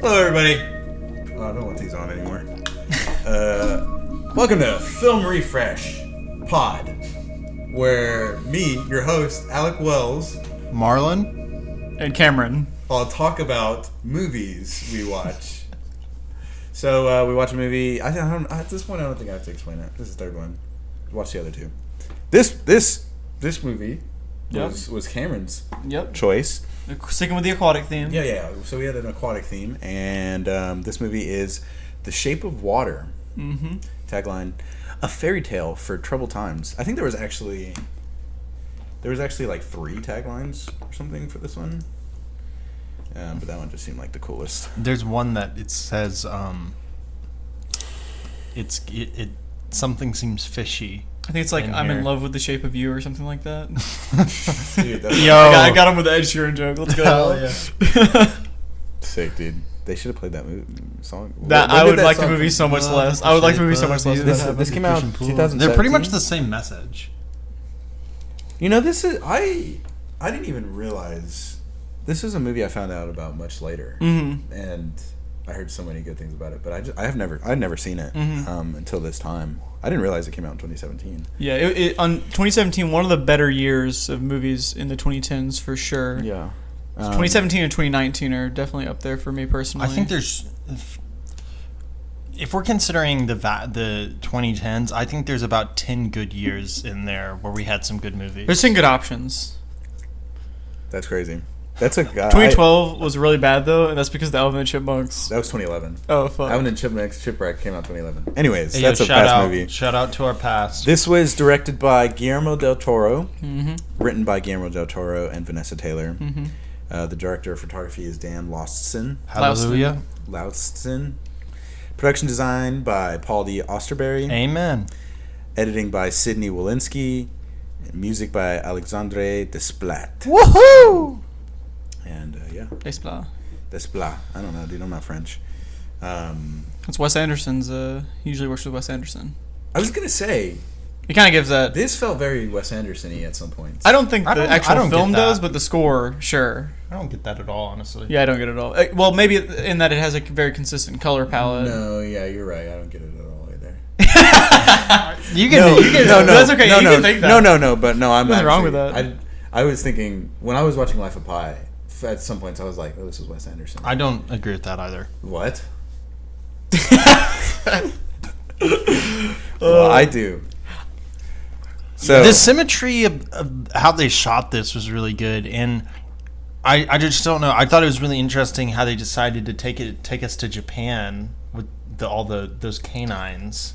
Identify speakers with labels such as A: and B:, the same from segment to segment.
A: Hello, everybody. Oh, I don't want these on anymore. Welcome to Film Refresh Pod, where me, your host, Alec Wells,
B: Marlon,
C: and Cameron,
A: I'll talk about movies we watch. So we watch a movie. At this point, I don't think I have to explain it. This is the third one. Watch the other two. This movie was Cameron's choice.
C: Sticking with the aquatic theme.
A: Yeah. So we had an aquatic theme, and this movie is The Shape of Water. Mm-hmm. Tagline: a fairy tale for troubled times. I think there was actually like 3 taglines or something for this one. But that one just seemed like the coolest.
B: there's one that it says, it something seems fishy.
C: I think it's like I'm
B: here.
C: in love with the shape of you or something like that.
A: Dude, that's
B: Yo.
C: I got him with the Ed Sheeran joke. Let's go.
B: Hell yeah.
A: sick, dude. They should have played that song.
C: That
A: When
C: I
A: did
C: would
A: that
C: like the
A: song
C: movie
A: come-
C: so much less. I would like the movie so much less.
A: This came out in 2017.
B: They're pretty much the same message.
A: You know, this is I didn't even realize this is a movie I found out about much later, and I heard so many good things about it. But I'd never seen it until this time. I didn't realize it came out in 2017.
C: Yeah, on 2017, one of the better years of movies in the 2010s for sure.
A: Yeah,
C: 2017 and 2019 are definitely up there for me personally.
B: I think there's, if we're considering the 2010s, I think there's about 10 good years in there where we had some good movies.
C: there's some good options.
A: That's crazy. That's a guy.
C: 2012 was really bad though, and that's because of the Alvin and Chipmunks.
A: That was 2011.
C: Oh fuck.
A: Alvin and Chipmunks Shipwreck came out 2011. Anyways,
B: Hey,
A: that's
B: yo,
A: a past movie.
B: Shout out to our past.
A: This was directed by Guillermo del Toro, written by Guillermo del Toro and Vanessa Taylor. The director of photography is Dan Laustsen.
B: Hallelujah.
A: Production design by Paul D. Osterberry.
B: Amen.
A: Editing by Sidney Walensky. Music by Alexandre Desplat.
B: Woohoo!
A: And
C: Desplat.
A: Desplat. I don't know, dude. I'm not French.
C: It's Wes Anderson's. He usually works with Wes Anderson.
A: I was gonna say
C: It kind of gives that.
A: this felt very Wes Anderson-y at some points.
C: I don't think
B: I
C: the
B: don't
C: actual
B: get
C: film
B: that.
C: does, but the score, sure.
B: I don't get that at all, honestly.
C: Yeah, I don't get it at all. Well, maybe in that it has a very consistent color palette.
A: No, yeah, you're right. I don't get it at all either.
B: You can.
A: No,
C: That's okay, you can think that.
A: No, but no, I'm
C: Nothing
A: actually,
C: wrong with that.
A: I was thinking when I was watching Life of Pi. At some points, I was like, "Oh, this is Wes Anderson."
B: I don't agree with that either.
A: What? Well, I do. So
B: The symmetry of how they shot this was really good, and I just don't know. I thought it was really interesting how they decided to take us to Japan with those canines.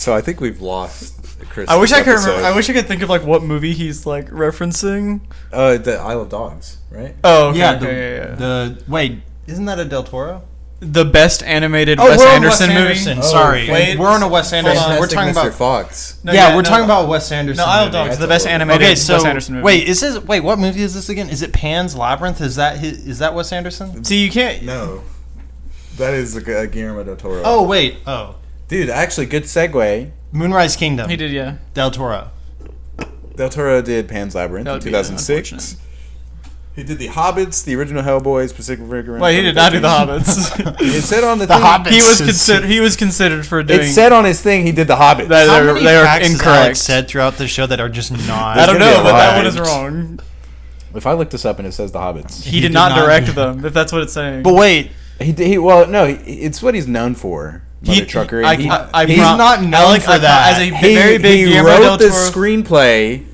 A: I think we've lost Chris.
C: I wish
A: this
C: I could
A: episode.
C: remember. I wish I could think of like what movie he's like referencing.
A: The Isle of Dogs, right?
C: Oh, okay,
B: Yeah,
C: yeah.
B: wait, isn't that a Del Toro?
C: The best animated
B: Oh,
C: Wes
B: we're on
C: Anderson
B: Wes
C: movie.
B: Anderson.
A: Oh,
B: Sorry,
C: wait.
B: we're on a Wes Anderson.
A: Fantastic
B: We're talking
A: Mr.
B: about
A: Fox.
C: No,
B: yeah,
C: yeah,
B: we're
C: no,
B: talking about Wes Anderson.
C: No, Isle of
B: movie.
C: Dogs, the
A: That's
C: best
A: a-
C: animated
B: Okay, so
C: Wes Anderson movie.
B: wait, what movie is this again? Is it Pan's Labyrinth? Is that Wes Anderson?
C: See, you can't.
A: No, that is Guillermo del Toro.
B: Oh wait,
A: dude, actually, good segue.
B: Moonrise Kingdom.
C: He did, yeah.
B: Del Toro.
A: Del Toro did Pan's Labyrinth
C: That
A: in
C: would be
A: 2006.
C: unfortunate.
A: He did The Hobbits, the original Hellboys, Pacific Rim.
C: Wait, he did not do the Hobbits.
A: It said on the
B: The
A: thing.
B: Hobbits.
C: He was considered for doing.
A: It said on his thing he did The Hobbit.
C: That-
B: How
C: They're-
B: many
C: they are
B: facts has
C: incorrect.
B: Alex said throughout the show that are just not?
C: I don't
A: gonna be
C: know,
A: a
C: but that
A: lot.
C: one is wrong.
A: If I look this up and it says The Hobbits,
C: He did not direct them, if that's what it's saying.
B: But wait,
A: it's what he's known for. Mother Trucker.
C: I,
A: He-
B: he's not known for that.
C: As a
A: he,
C: very big
A: he
C: Guillermo del
A: wrote the
C: Toro.
A: screenplay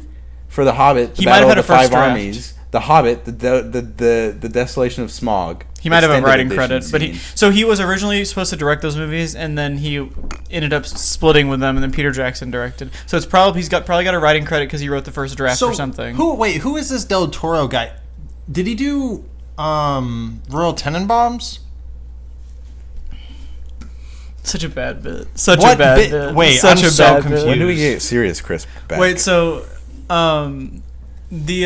A: for The Hobbit. The
C: He might have
A: Battle
C: had
A: of
C: a
A: the
C: first
A: Five
C: draft.
A: Armies. The Hobbit, the Desolation of Smog.
C: He might have a
A: extended
C: writing
A: edition
C: credit, but
A: scene.
C: he was originally supposed to direct those movies, and then he ended up splitting with them, and then Peter Jackson directed. So it's probably he's probably got a writing credit because he wrote the first draft or something.
B: Who is this Del Toro guy? Did he do Royal Tenenbaums?
C: Such a bad bit. Such
B: What
C: a bad
B: bit?
C: bit.
B: Wait,
C: Such
B: I'm
C: a
B: so
C: bad bit.
B: confused.
A: When do we get serious, Chris? Back?
C: Wait, so we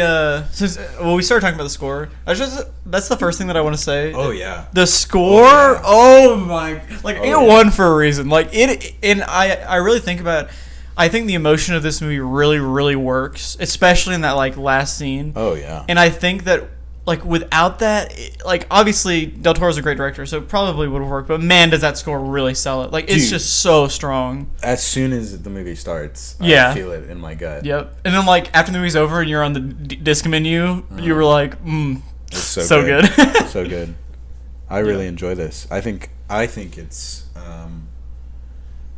C: started talking about the score. That's the first thing that I want to say.
A: Oh yeah.
C: The score, oh my, like it won for a reason. Like it, and I really think about. I think the emotion of this movie really, really works, especially in that like last scene.
A: Oh yeah.
C: And I think that like without that, like obviously Del Toro's a great director, so it probably would have worked. But man, does that score really sell it? Like it's
A: Dude.
C: just so strong.
A: As soon as the movie starts,
C: Yeah.
A: I feel it in my gut.
C: Yep. And then like after the movie's over and you're on the disc menu, you were like,
A: It's
C: so good.
A: So good. I really enjoy this. I think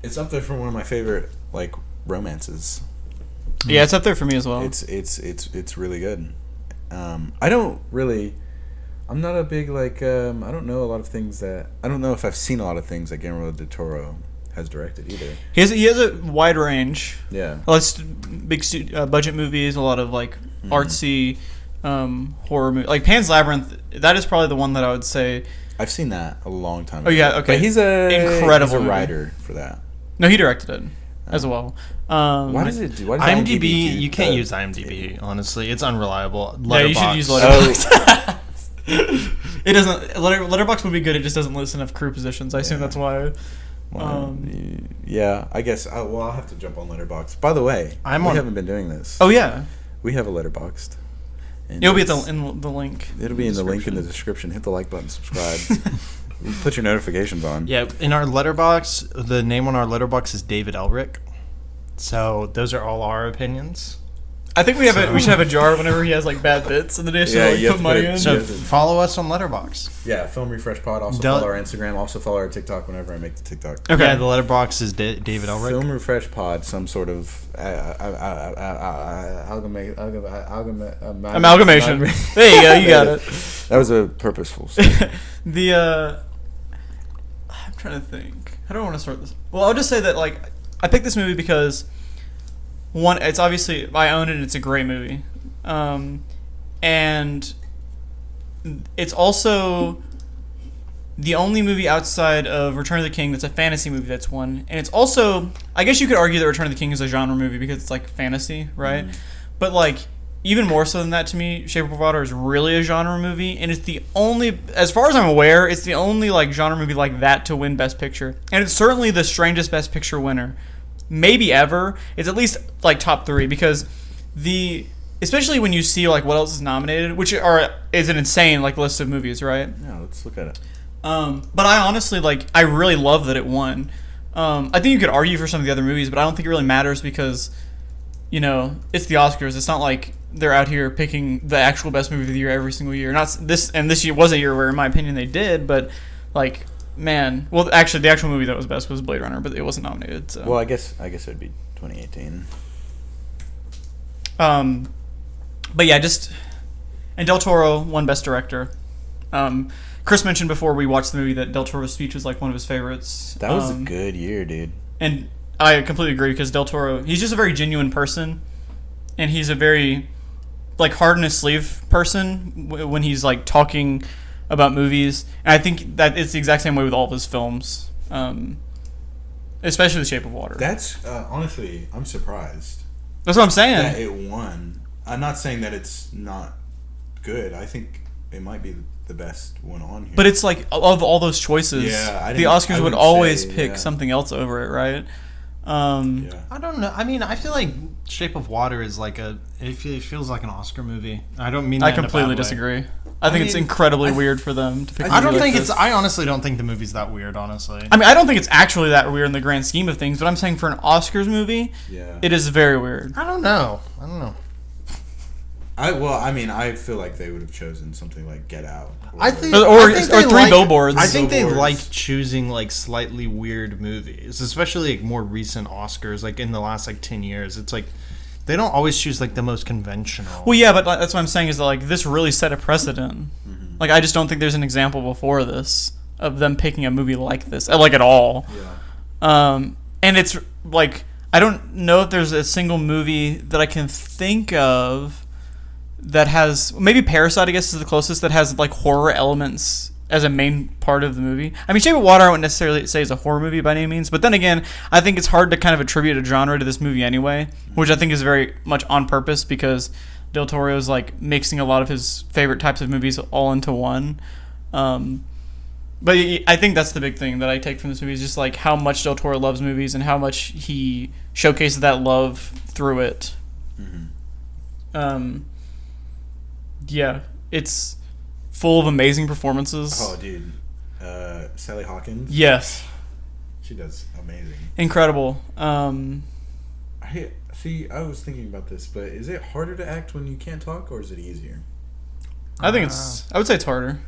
A: it's up there for one of my favorite like romances.
C: Yeah, it's up there for me as well.
A: It's really good. I'm not a big like I don't know a lot of things that I don't know if I've seen a lot of things that Guillermo del Toro has directed either.
C: He has a wide range.
A: Yeah.
C: Lots big budget movies, a lot of like artsy horror movies. Like Pan's Labyrinth, that is probably the one that I would say.
A: I've seen that a long time ago.
C: Oh yeah, okay.
A: But he's a
C: incredible
A: movie.
C: writer
A: for that.
C: No, he directed it as well.
A: Why does it do? Why does
B: IMDb,
A: do
B: you can't use IMDb. Honestly, it's unreliable.
C: Yeah, you should use
B: Letterboxd.
C: Letterboxd. It doesn't. Letterboxd would be good. It just doesn't list enough crew positions. I assume that's why.
A: Yeah, I guess. I'll have to jump on Letterboxd. By the way, we haven't been doing this.
C: Oh yeah.
A: We have a Letterboxd.
C: It'll be in the link.
A: It'll be in the link in the description. Hit the like button, subscribe. Put your notifications on.
B: Yeah, in our Letterboxd, the name on our Letterboxd is David Elric. So those are all our opinions.
C: I think we should have a jar whenever he has like bad bits, and then they should
A: you have
C: put
A: to
C: money
A: put it-
C: in.
B: So
A: Yeah.
B: follow us on Letterboxd.
A: Yeah, Film Refresh Pod. Also
B: Del-
A: follow our Instagram. Also follow our TikTok whenever I make the TikTok.
C: Okay.
B: Yeah, the Letterboxd is David Elric.
A: Film Refresh Pod, some sort of
C: Amalgamation. There you go. You got it.
A: That was a purposeful statement.
C: I'm trying to think. How do I want to start this? Well, I'll just say that like I picked this movie because one, it's obviously I own it. And it's a great movie, and it's also the only movie outside of Return of the King that's a fantasy movie that's one. And it's also, I guess you could argue that Return of the King is a genre movie because it's like fantasy, right? But like even more so than that to me, Shape of Water is really a genre movie, and it's the only, as far as I'm aware, it's the only like genre movie like that to win Best Picture. And it's certainly the strangest Best Picture winner maybe ever. It's at least like top 3 because especially when you see like what else is nominated, which is an insane like list of movies, right?
A: Yeah, let's look at it.
C: But I honestly I really love that it won. I think you could argue for some of the other movies, but I don't think it really matters because, it's the Oscars. It's not like they're out here picking the actual best movie of the year every single year. Not this year was a year where, in my opinion, they did. But like, man, well, actually, the actual movie that was best was Blade Runner, but it wasn't nominated. So.
A: Well, I guess it would be 2018.
C: But yeah, and Del Toro won Best Director. Chris mentioned before we watched the movie that Del Toro's speech was like one of his favorites.
A: That was a good year, dude.
C: And I completely agree because Del Toro, he's just a very genuine person, and he's a very like hard in his sleeve person when he's like talking about movies. And I think that it's the exact same way with all of his films, especially The Shape of Water.
A: That's honestly, I'm surprised
C: That's what I'm saying.
A: that it won. I'm not saying that it's not good. I think it might be the best one on here.
C: But it's like of all those choices,
A: Yeah,
C: the Oscars would
A: wouldn't
C: always
A: say,
C: pick
A: yeah.
C: something else over it, right?
A: Yeah.
B: I don't know. I mean, I feel like Shape of Water is like it feels like an Oscar movie. I don't mean that
C: I
B: in a bad
C: completely
B: way.
C: disagree. I think it's incredibly weird for them to pick.
B: I don't think
C: this.
B: I honestly don't think the movie's that weird, honestly.
C: I mean, I don't think it's actually that weird in the grand scheme of things, but I'm saying for an Oscars movie,
A: Yeah.
C: it is very weird.
B: I don't know.
A: I feel like they would have chosen something like Get Out.
B: I think
C: Or Three Billboards.
B: I think they
A: Billboards.
B: like choosing like slightly weird movies, especially like more recent Oscars, like in the last like 10 years. It's like they don't always choose like the most conventional.
C: Well, yeah, but that's what I'm saying is that like this really set a precedent. Like I just don't think there's an example before this of them picking a movie like this, like at all.
A: Yeah.
C: And it's like I don't know if there's a single movie that I can think of that has, maybe Parasite I guess is the closest, that has like horror elements as a main part of the movie. I mean, Shape of Water I wouldn't necessarily say is a horror movie by any means, but then again, I think it's hard to kind of attribute a genre to this movie anyway, which I think is very much on purpose because Del Toro is like mixing a lot of his favorite types of movies all into one. But I think that's the big thing that I take from this movie is just like how much Del Toro loves movies and how much he showcases that love through it. Yeah, it's full of amazing performances.
A: Oh, dude. Sally Hawkins.
C: Yes,
A: She does amazing.
C: incredible.
A: I was thinking about this, but is it harder to act when you can't talk, or is it easier?
C: I think I would say it's harder.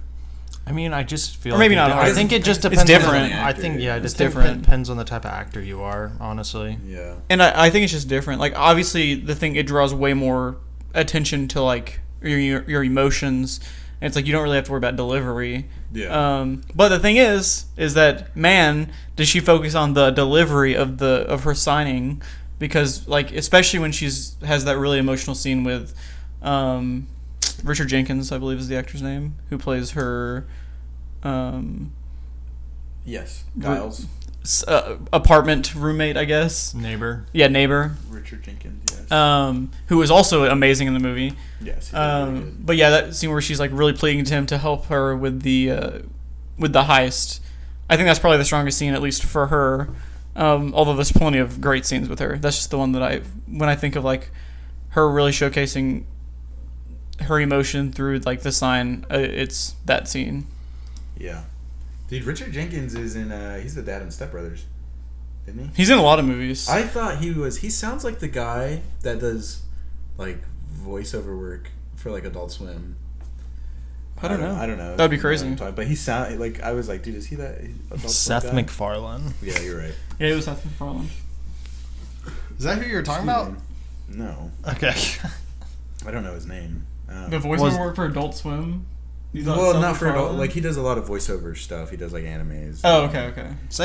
B: I mean, I just feel
C: Or maybe
B: like
C: not
B: I
C: hard.
B: think it just
C: It's
B: depends.
C: different.
B: I think it
C: It's
B: just
C: different.
B: depends on the type of actor you are. Honestly,
A: Yeah.
C: And I think it's just different. Like, obviously, the thing, it draws way more attention to, like, your emotions. And it's like, you don't really have to worry about delivery.
A: Yeah.
C: But the thing is that, man, does she focus on the delivery of her signing. Because, like, especially when has that really emotional scene with Richard Jenkins, I believe is the actor's name, who plays her
A: Yes. Giles.
C: apartment roommate, I guess.
B: neighbor.
C: Yeah, neighbor.
A: Richard Jenkins. Yes.
C: Who was also amazing in the movie.
A: Yes. He did really good.
C: But yeah, that scene where she's like really pleading to him to help her with the heist. I think that's probably the strongest scene, at least for her. Although there's plenty of great scenes with her. That's just the one that when I think of like her really showcasing her emotion through like the sign, it's that scene.
A: Yeah. Dude, Richard Jenkins is in. He's the dad in Step Brothers, isn't he?
C: He's in a lot of movies.
A: I thought he was. He sounds like the guy that does like voiceover work for like Adult Swim.
C: I don't know.
A: I don't know.
C: That'd be crazy.
A: But he sound like I was like, dude, is he that Adult Swim
B: Seth
A: guy?
B: MacFarlane.
A: Yeah, you're right.
C: Yeah, it was Seth MacFarlane.
B: Is that who you're talking
A: Excuse me. No,
B: Okay.
A: I don't know his name.
C: The voiceover work for Adult Swim.
A: Well, not for adult. Like he does a lot of voiceover stuff. He does like animes.
C: Oh, okay.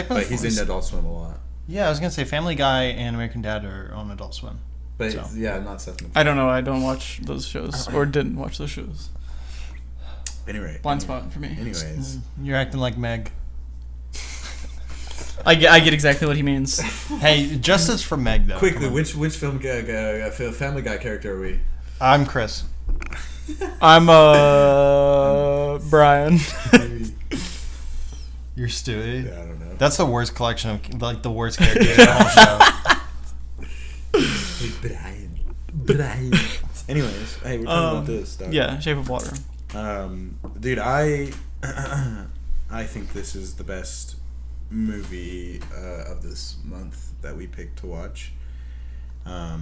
A: But he's in Adult Swim a lot.
B: Yeah, I was gonna say Family Guy and American Dad are on Adult Swim.
A: But
B: So.
A: yeah, not Seth MacFarlane.
C: I don't know. I don't watch those shows or didn't watch those shows.
A: Anyway,
C: Blind spot for me.
A: Anyways,
B: You're acting like Meg.
C: I get exactly what he means.
B: Hey, justice for Meg though.
A: quickly,
B: Come on.
A: which Family Guy character are we?
B: I'm Chris.
C: I'm Brian.
B: You're Stewie.
A: Yeah, I don't know.
B: That's the worst collection of like the worst characters in the whole show.
A: Hey, Brian. Anyways, hey, we're talking about this stuff.
C: Yeah, Shape of Water.
A: Dude, I think this is the best movie of this month that we picked to watch. I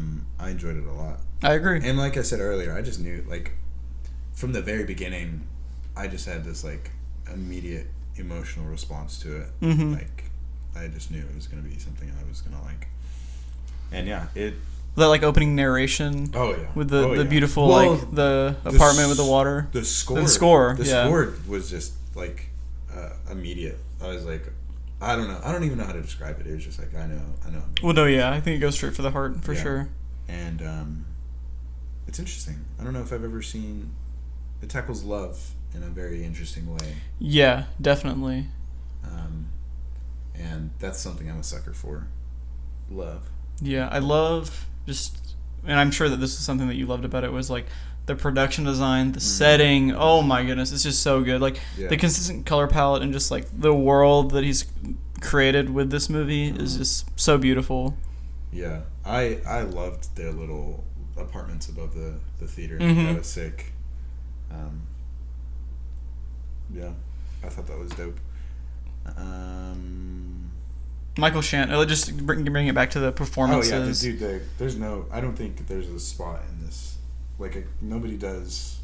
A: enjoyed it a lot.
C: I agree.
A: And like I said earlier, I just knew, like, from the very beginning, I just had this, like, immediate emotional response to it.
C: Mhm.
A: Like, I just knew it was going to be something I was going to like. And yeah, it...
C: That like opening narration
A: Oh, yeah.
C: with the
A: yeah.
C: beautiful
A: Well,
C: like the apartment with the water.
A: The score.
C: The score,
A: The
C: yeah.
A: score was just, like, immediate. I was like... I don't know. I don't even know how to describe it. It was just like, I know.
C: Well, no, yeah, I think it goes straight for the heart for
A: Yeah.
C: sure.
A: And it's interesting. I don't know if I've ever seen... It tackles love in a very interesting way.
C: Yeah, definitely.
A: And that's something I'm a sucker for. Love.
C: Yeah, I love just, and I'm sure that this is something that you loved about it was like the production design, the setting. Oh my goodness, it's just so good. Like
A: Yeah.
C: the consistent color palette and just like the world that he's created with this movie is just so beautiful.
A: Yeah. I loved their little apartments above the theater.
C: Mhm.
A: That was sick. Yeah. I thought that was dope.
C: Michael Shannon, just bring it back to the
A: Oh
C: performances.
A: yeah, dude. There's no. I don't think there's a spot in this. Like nobody does.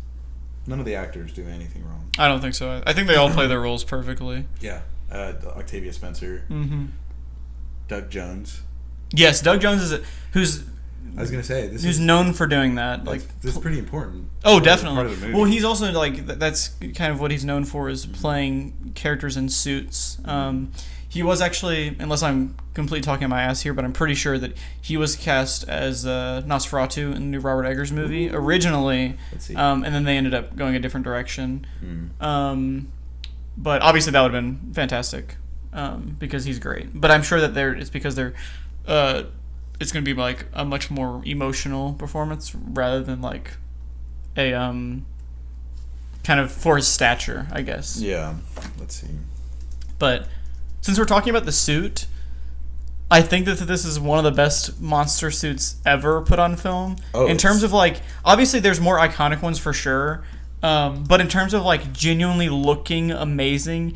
A: None of the actors do anything wrong.
C: I don't think so. I think they all play their roles perfectly.
A: Yeah. Octavia Spencer,
C: Mm-hmm.
A: Doug Jones.
C: Yes, Doug Jones is who's
A: I was gonna say
C: who's known for doing that. Like,
A: this is pretty important.
C: oh,
A: Part
C: definitely.
A: of the movie.
C: Well, he's also like that's kind of what he's known for is playing characters in suits. He was actually, unless I'm completely talking my ass here, but I'm pretty sure that he was cast as Nosferatu in the new Robert Eggers movie originally,
A: Let's see.
C: and then they ended up going a different direction.
A: Mm.
C: But obviously that would have been fantastic because he's great. But I'm sure that it's because they're it's going to be like a much more emotional performance rather than like a kind of for his stature, I guess.
A: Yeah. Let's see.
C: But since we're talking about the suit, I think that this is one of the best monster suits ever put on film.
A: Oh,
C: in terms of like, obviously there's more iconic ones for sure. But in terms of like genuinely looking amazing,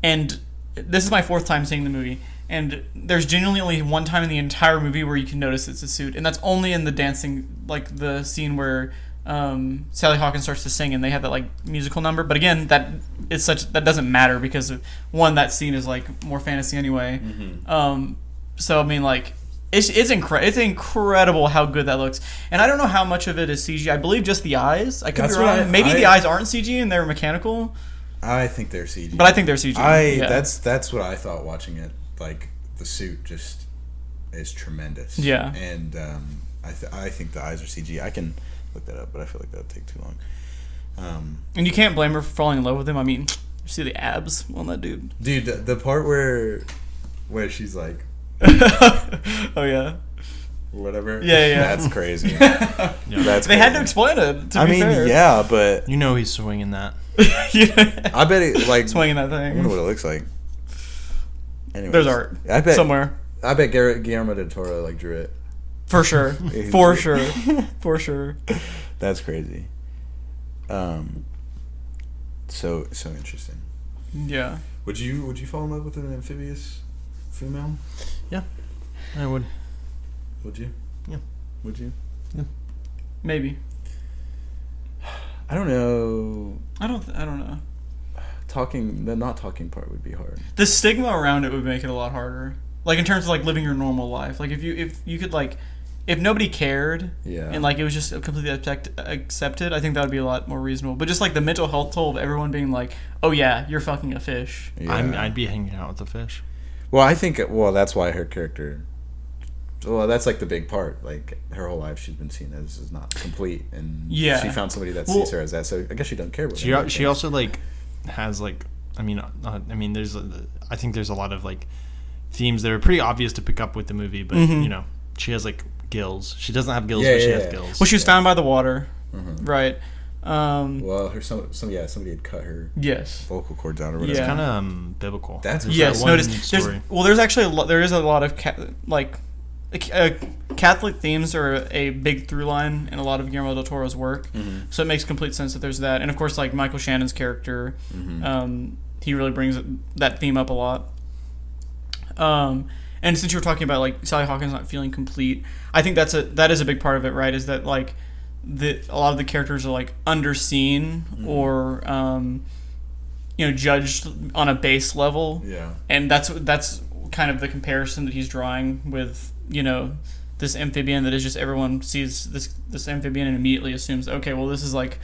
C: and this is my 4th time seeing the movie, and there's genuinely only one time in the entire movie where you can notice it's a suit, and that's only in the dancing, like the scene where Sally Hawkins starts to sing and they have that like musical number. But again, that doesn't matter because one, that scene is like more fantasy anyway. So I mean, like it's incredible how good that looks, and I don't know how much of it is CG. I believe just the eyes. I could be wrong. Maybe the eyes aren't CG and they're mechanical.
A: I think they're CG,
C: but I think they're CG.
A: That's what I thought watching it. Like the suit just is tremendous.
C: Yeah,
A: and I think the eyes are CG. I can look that up, but I feel like that would take too long.
C: And you can't blame her for falling in love with him. I mean, you see the abs on that dude.
A: Dude, the part where she's like,
C: oh yeah,
A: whatever.
C: Yeah.
A: That's crazy.
B: Yeah.
A: That's
C: they
A: crazy.
C: had to explain it. To be fair.
A: Yeah, but
B: he's swinging that.
C: Yeah.
A: I bet it like
C: swinging that thing.
A: I wonder what it looks like. Anyways,
C: there's art.
A: I bet
C: somewhere.
A: I bet Guillermo del Toro like drew it.
C: For sure. For sure. For sure.
A: That's crazy. So interesting.
C: Yeah.
A: Would you fall in love with an amphibious female?
B: Yeah, I would.
A: Would you?
B: Yeah.
A: Would you?
B: Yeah.
C: Maybe.
A: I don't know.
C: I don't know.
A: The not talking part would be hard.
C: The stigma around it would make it a lot harder. Like in terms of like living your normal life. Like if you could like, if nobody cared,
A: yeah, and
C: like it was just completely accepted, I think that would be a lot more reasonable. But just like the mental health toll of everyone being like, oh yeah, you're fucking a fish.
A: Yeah.
B: I'd be hanging out with the fish.
A: Well, I think that's why her character. Well, that's like the big part. Like her whole life, she's been seen as not complete, and she found somebody that sees her as that. So I guess she doesn't care about.
B: She also like has like I mean there's I think there's a lot of like themes that are pretty obvious to pick up with the movie, but you know she has like gills. She doesn't have gills, but she has gills.
C: Well, she was found by the water, right?
A: Well, somebody had cut her vocal cords out or whatever.
B: It's kind of biblical.
A: That's
C: there's actually there is a lot of Catholic themes are a big through line in a lot of Guillermo del Toro's work, so it makes complete sense that there's that. And of course, like Michael Shannon's character, he really brings that theme up a lot. And since you were talking about like Sally Hawkins not feeling complete, I think that is a big part of it, right? Is that like a lot of the characters are like underseen or judged on a base level, and that's kind of the comparison that he's drawing with this amphibian that is just everyone sees this amphibian and immediately assumes, okay, well this is like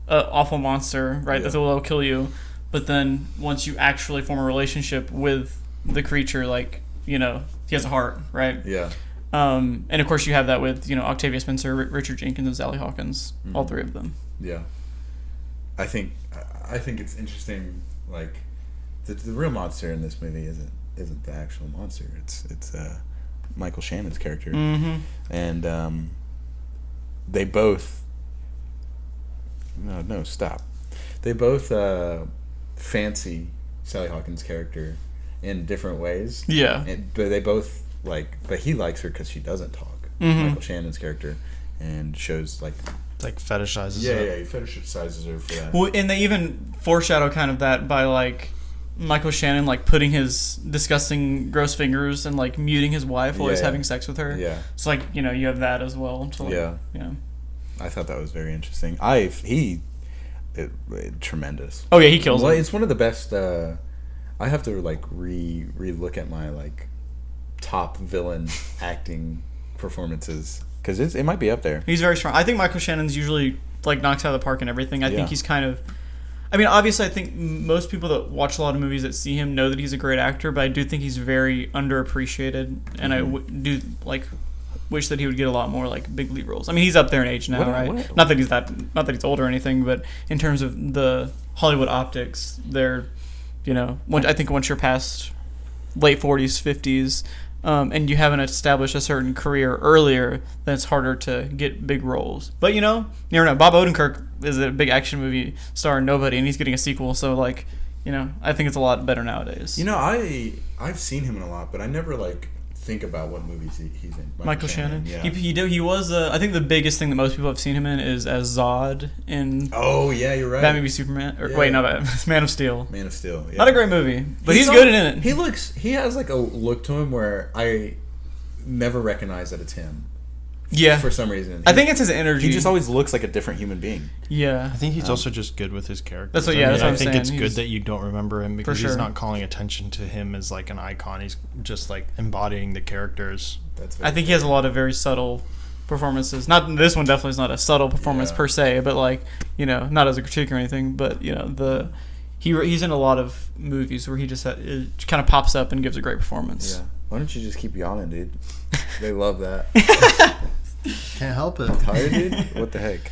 C: an awful monster, right? That will kill you. But then once you actually form a relationship with the creature, like he has a heart, right?
A: Yeah.
C: And of course you have that with Octavia Spencer, Richard Jenkins, and Sally Hawkins, all three of them.
A: Yeah. I think it's interesting. Like the real monster in this movie isn't the actual monster. It's Michael Shannon's character, and they both. No, stop. They both fancy Sally Hawkins' character in different ways.
C: Yeah,
A: but they both but he likes her because she doesn't talk. Michael Shannon's character, and shows like
B: fetishizes.
A: Yeah, he fetishizes her for that.
C: Well, and they even foreshadow kind of that by like Michael Shannon like putting his disgusting gross fingers and like muting his wife while he's having sex with her.
A: Yeah.
C: It's like, you have that as well. So,
A: yeah. I thought that was very interesting. Tremendous.
C: Oh yeah, he kills
A: it.
C: it.
A: It's one of the best I have to like re-look at my like top villain acting performances because it might be up there.
C: He's very strong. I think Michael Shannon's usually like knocks out of the park and everything. I think he's kind of obviously, I think most people that watch a lot of movies that see him know that he's a great actor, but I do think he's very underappreciated, and I do like wish that he would get a lot more like big lead roles. I mean, he's up there in age now, right? Not that he's old or anything, but in terms of the Hollywood optics, they're, I think once you're past late 40s, 50s, and you haven't established a certain career earlier, then it's harder to get big roles. But you never know. Bob Odenkirk is a big action movie star in Nobody, and he's getting a sequel. So like, I think it's a lot better nowadays.
A: I've seen him in a lot, but I never think about what movies he's in.
C: Michael Shannon.
A: Yeah.
C: He was. I think the biggest thing that most people have seen him in is as Zod in
A: Oh yeah, you're right.
C: Batman v Superman. Or
A: Yeah.
C: wait, no, Man of Steel.
A: Man of Steel. Yeah.
C: Not a great movie, but he's good in it.
A: He has like a look to him where I never recognize that it's him
C: Yeah,
A: for some reason.
C: I think it's his energy.
A: he just always looks like a different human being.
C: Yeah,
B: I think he's also just good with his character.
C: That's what- yeah, that's what
B: I
C: I'm
B: think
C: saying.
B: it's
C: He's-
B: good that you don't remember him because
C: sure.
B: he's not calling attention to him as like an icon. He's just like embodying the characters.
A: That's
C: I think he has a lot of very subtle performances. Not this one definitely is not a subtle performance
A: Yeah.
C: per se, but like not as a critique or anything. But he's in a lot of movies where he just it kind of pops up and gives a great performance.
A: Yeah. Why don't you just keep yawning, dude? They love that.
B: Can't help it.
A: Tired, dude? What the heck?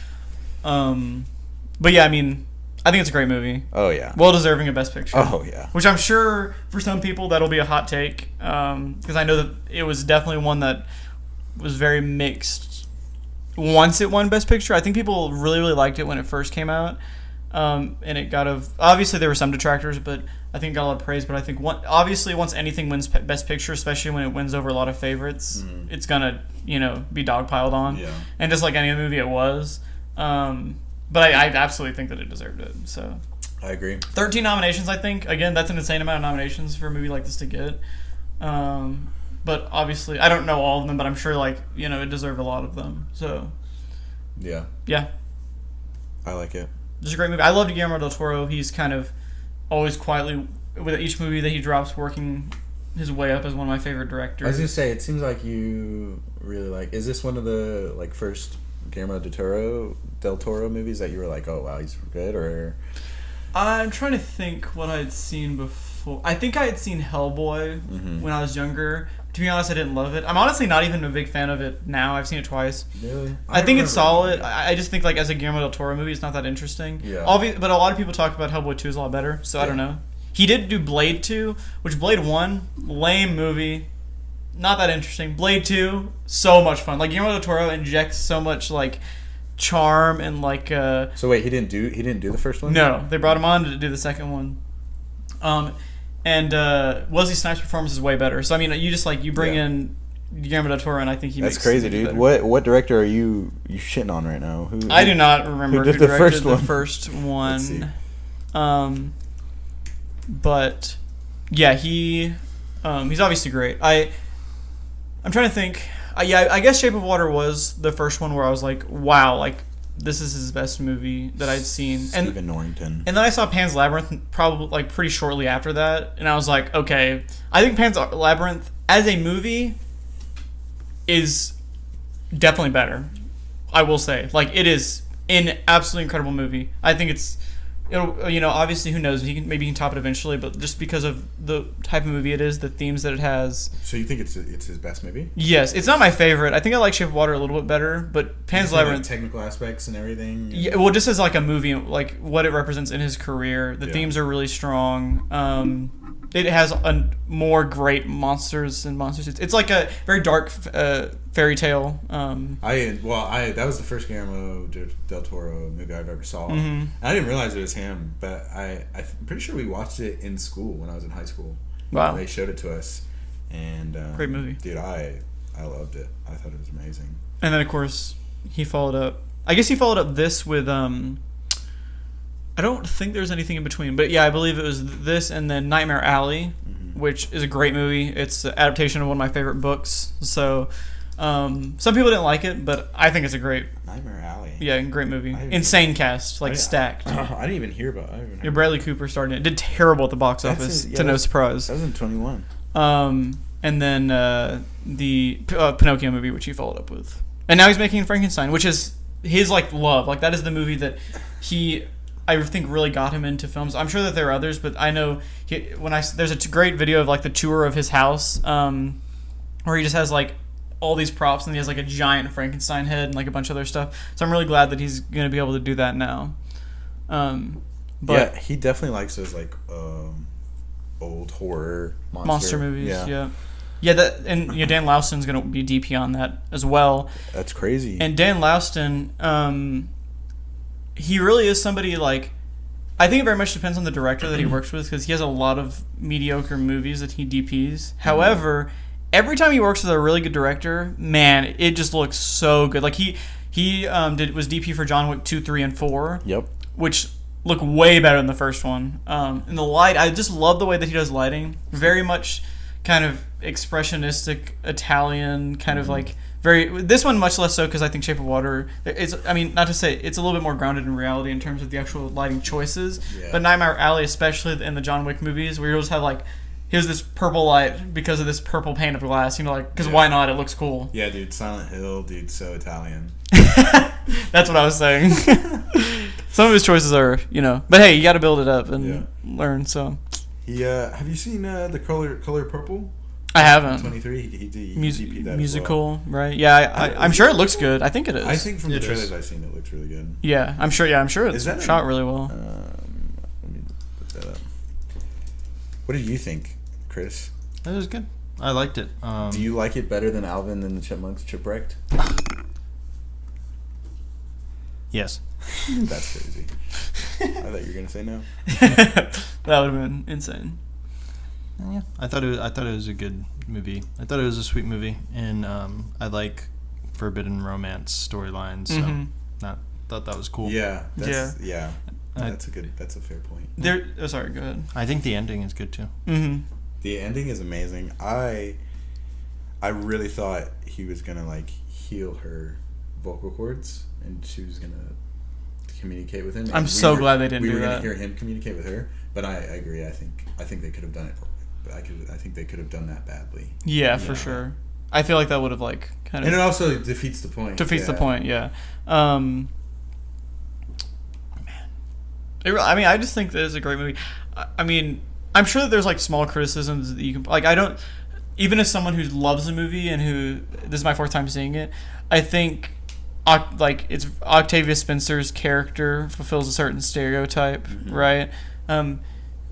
C: But yeah, I mean, I think it's a great movie.
A: Oh yeah.
C: Well deserving of Best Picture.
A: Oh yeah.
C: Which I'm sure for some people that'll be a hot take, because I know that it was definitely one that was very mixed. Once it won Best Picture, I think people really, really liked it when it first came out, and it obviously there were some detractors, but I think it got a lot of praise. But I think obviously once anything wins Best Picture, especially when it wins over a lot of favorites, it's gonna be dogpiled on,
A: Yeah.
C: and just like any other movie, it was. But I absolutely think that it deserved it. So.
A: I agree.
C: 13 nominations, I think. Again, that's an insane amount of nominations for a movie like this to get. But obviously, I don't know all of them, but I'm sure, it deserved a lot of them. So,
A: Yeah.
C: yeah.
A: I like it.
C: It's a great movie. I love Guillermo del Toro. He's kind of always quietly, with each movie that he drops, working his way up as one of my favorite directors.
A: I was gonna say, it seems like you really like. Is this one of the first Guillermo del Toro movies that you were like, oh wow, he's good? Or
C: I'm trying to think what I'd seen before. I think I had seen Hellboy when I was younger. To be honest, I didn't love it. I'm honestly not even a big fan of it now. I've seen it twice.
A: really,
C: I think it's solid.
A: remember.
C: I just think as a Guillermo del Toro movie, it's not that interesting.
A: Yeah.
C: But a lot of people talk about Hellboy 2 is a lot better, so I don't know. He did do Blade 2, which Blade 1, lame movie, not that interesting. Blade 2, so much fun. Guillermo del Toro injects so much charm and
A: So wait, he didn't do the first one?
C: no, they brought him on to do the second one. And Wesley Snipes' performance is way better. So I mean, you bring
A: Yeah.
C: in Guillermo del Toro, and I think he
A: That's
C: makes
A: crazy,
C: it
A: dude.
C: better.
A: What director are you shitting on right now? Who?
C: I do not remember
A: who
C: who
A: did the
C: directed
A: first
C: the
A: one?
C: first
A: Let's see.
C: one. But yeah, he's obviously great. I'm trying to think. I guess Shape of Water was the first one where I was like, wow, this is his best movie that I'd seen.
A: Stephen Norrington.
C: And then I saw Pan's Labyrinth probably pretty shortly after that, and I was like, okay, I think Pan's Labyrinth as a movie is definitely better. I will say, it is an absolutely incredible movie. I think obviously who knows, maybe he can top it eventually, but just because of the type of movie it is, the themes that it has.
A: So you think it's his best movie?
C: Yes, it's not my favorite. I think I like Shape of Water a little bit better, but Pan's Labyrinth.
A: Technical aspects and everything.
C: Yeah, well, just as a movie, what it represents in his career, the themes are really strong. It has more great monsters and monster suits. It's like a very dark fairy tale.
A: That was the first Guillermo del Toro movie I've ever saw. I didn't realize it was him, but I'm pretty sure we watched it in school when I was in high school.
C: Wow.
A: They showed it to us, and
C: Great movie.
A: dude. I loved it. I thought it was amazing.
C: And then of course he followed up. I guess he followed up this with I don't think there's anything in between, but yeah, I believe it was this and then Nightmare Alley, which is a great movie. It's an adaptation of one of my favorite books. So some people didn't like it, but I think it's a great,
A: Nightmare Alley.
C: great movie. Insane cast, stacked.
A: I didn't even hear about it.
C: Yeah, Bradley Cooper starred in it. Did terrible at the box office, to no surprise.
A: That was in 21.
C: And then the Pinocchio movie, which he followed up with, and now he's making Frankenstein, which is his love. That is the movie that I think really got him into films. I'm sure that there are others, but I know there's a great video of the tour of his house, where he just has all these props and he has a giant Frankenstein head and a bunch of other stuff. So I'm really glad that he's gonna be able to do that now. But
A: yeah, he definitely likes those old horror
C: monster movies. Yeah. Dan Lauston's gonna be DP on that as well.
A: That's crazy.
C: And Dan Lauston, he really is somebody I think it very much depends on the director that he works with, because he has a lot of mediocre movies that he DPs. However, every time he works with a really good director, man, it just looks so good. Like he was DP for John Wick 2, 3, and 4.
A: Yep.
C: Which look way better than the first one. And the light, I just love the way that he does lighting. Very much kind of expressionistic Italian, kind of like very. This one much less so because I think Shape of Water. I mean, not to say it's a little bit more grounded in reality in terms of the actual lighting choices.
A: Yeah.
C: But Nightmare Alley, especially in the John Wick movies, where you just have like. Here's this purple light because of this purple pane of glass. You know, like, because why not? It looks cool.
A: Yeah, dude. Silent Hill, dude. So Italian.
C: That's what I was saying. Some of his choices are, but hey, you got to build it up and learn. So,
A: have you seen the color purple?
C: I haven't.
A: 23. He DP'd that
C: musical,
A: as well.
C: right? Yeah, I'm sure it looks good. I think it is.
A: I think from the trailers I've seen, it looks really good.
C: Yeah, I'm sure. Yeah, I'm sure it's shot really well.
A: Let me look that up. What did you think, Chris?
B: It was good. I liked it.
A: Do you like it better than Alvin and the Chipmunks Chipwrecked?
B: Yes.
A: That's crazy. I thought you were gonna say no.
C: That would have been insane.
B: Yeah, I thought it was a good movie. I thought it was a sweet movie, and I like forbidden romance storylines. So thought that was cool.
A: Yeah. That's a fair point.
C: Sorry, go ahead.
B: I think the ending is good too.
C: Mm-hmm.
A: The ending is amazing. I really thought he was gonna like heal her vocal cords, and she was gonna communicate with him.
C: I'm so glad they didn't do that.
A: We were gonna hear him communicate with her, but I agree. I think they could have done it. I think they could have done that badly.
C: Yeah, for sure. I feel like that would have like kind of.
A: And it also defeats the point.
C: The point, yeah. Man, I just think that it's a great movie. I mean, I'm sure that there's like small criticisms that you can like. I don't. Even as someone who loves the movie and who this is my fourth time seeing it, I think it's Octavia Spencer's character fulfills a certain stereotype, right?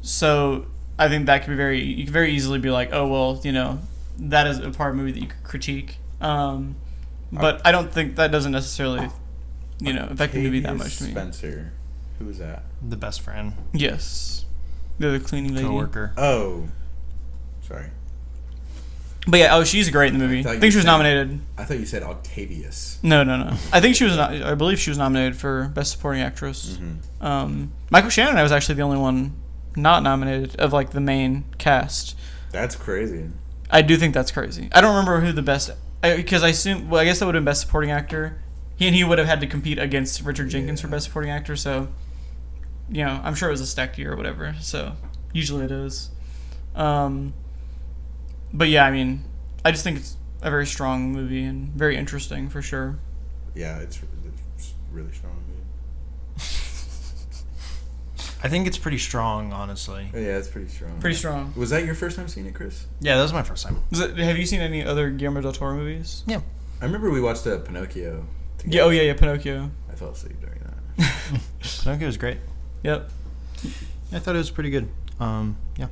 C: So I think that could be you can very easily be like, oh well, that is a part of the movie that you could critique. But I don't think that doesn't necessarily, affect the movie that much to me.
A: Spencer, who is that?
B: The best friend.
C: Yes, the cleaning lady.
B: Coworker.
A: Oh, sorry.
C: But yeah, she's great in the movie. I think she was nominated.
A: I thought you said Octavius.
C: No. I think she was. I believe she was nominated for Best Supporting Actress. Michael Shannon was actually the only one not nominated of like the main cast.
A: That's crazy.
C: I do think that's crazy. I don't remember who the best because I assume. Well, I guess that would have been Best Supporting Actor. He would have had to compete against Richard Jenkins for Best Supporting Actor. So, I'm sure it was a stacked year or whatever. So usually it is. But yeah, I mean, I just think it's a very strong movie and very interesting for sure.
A: Yeah, it's really strong movie.
B: I think it's pretty strong, honestly.
A: Yeah, it's pretty strong.
C: Pretty strong.
A: Was that your first time seeing it, Chris?
B: Yeah, that was my first time.
C: Have you seen any other Guillermo del Toro movies?
B: Yeah.
A: I remember we watched Pinocchio together.
C: Yeah, oh yeah, Pinocchio.
A: I fell asleep during that.
B: Pinocchio was great.
C: Yep.
B: I thought it was pretty good. Yeah.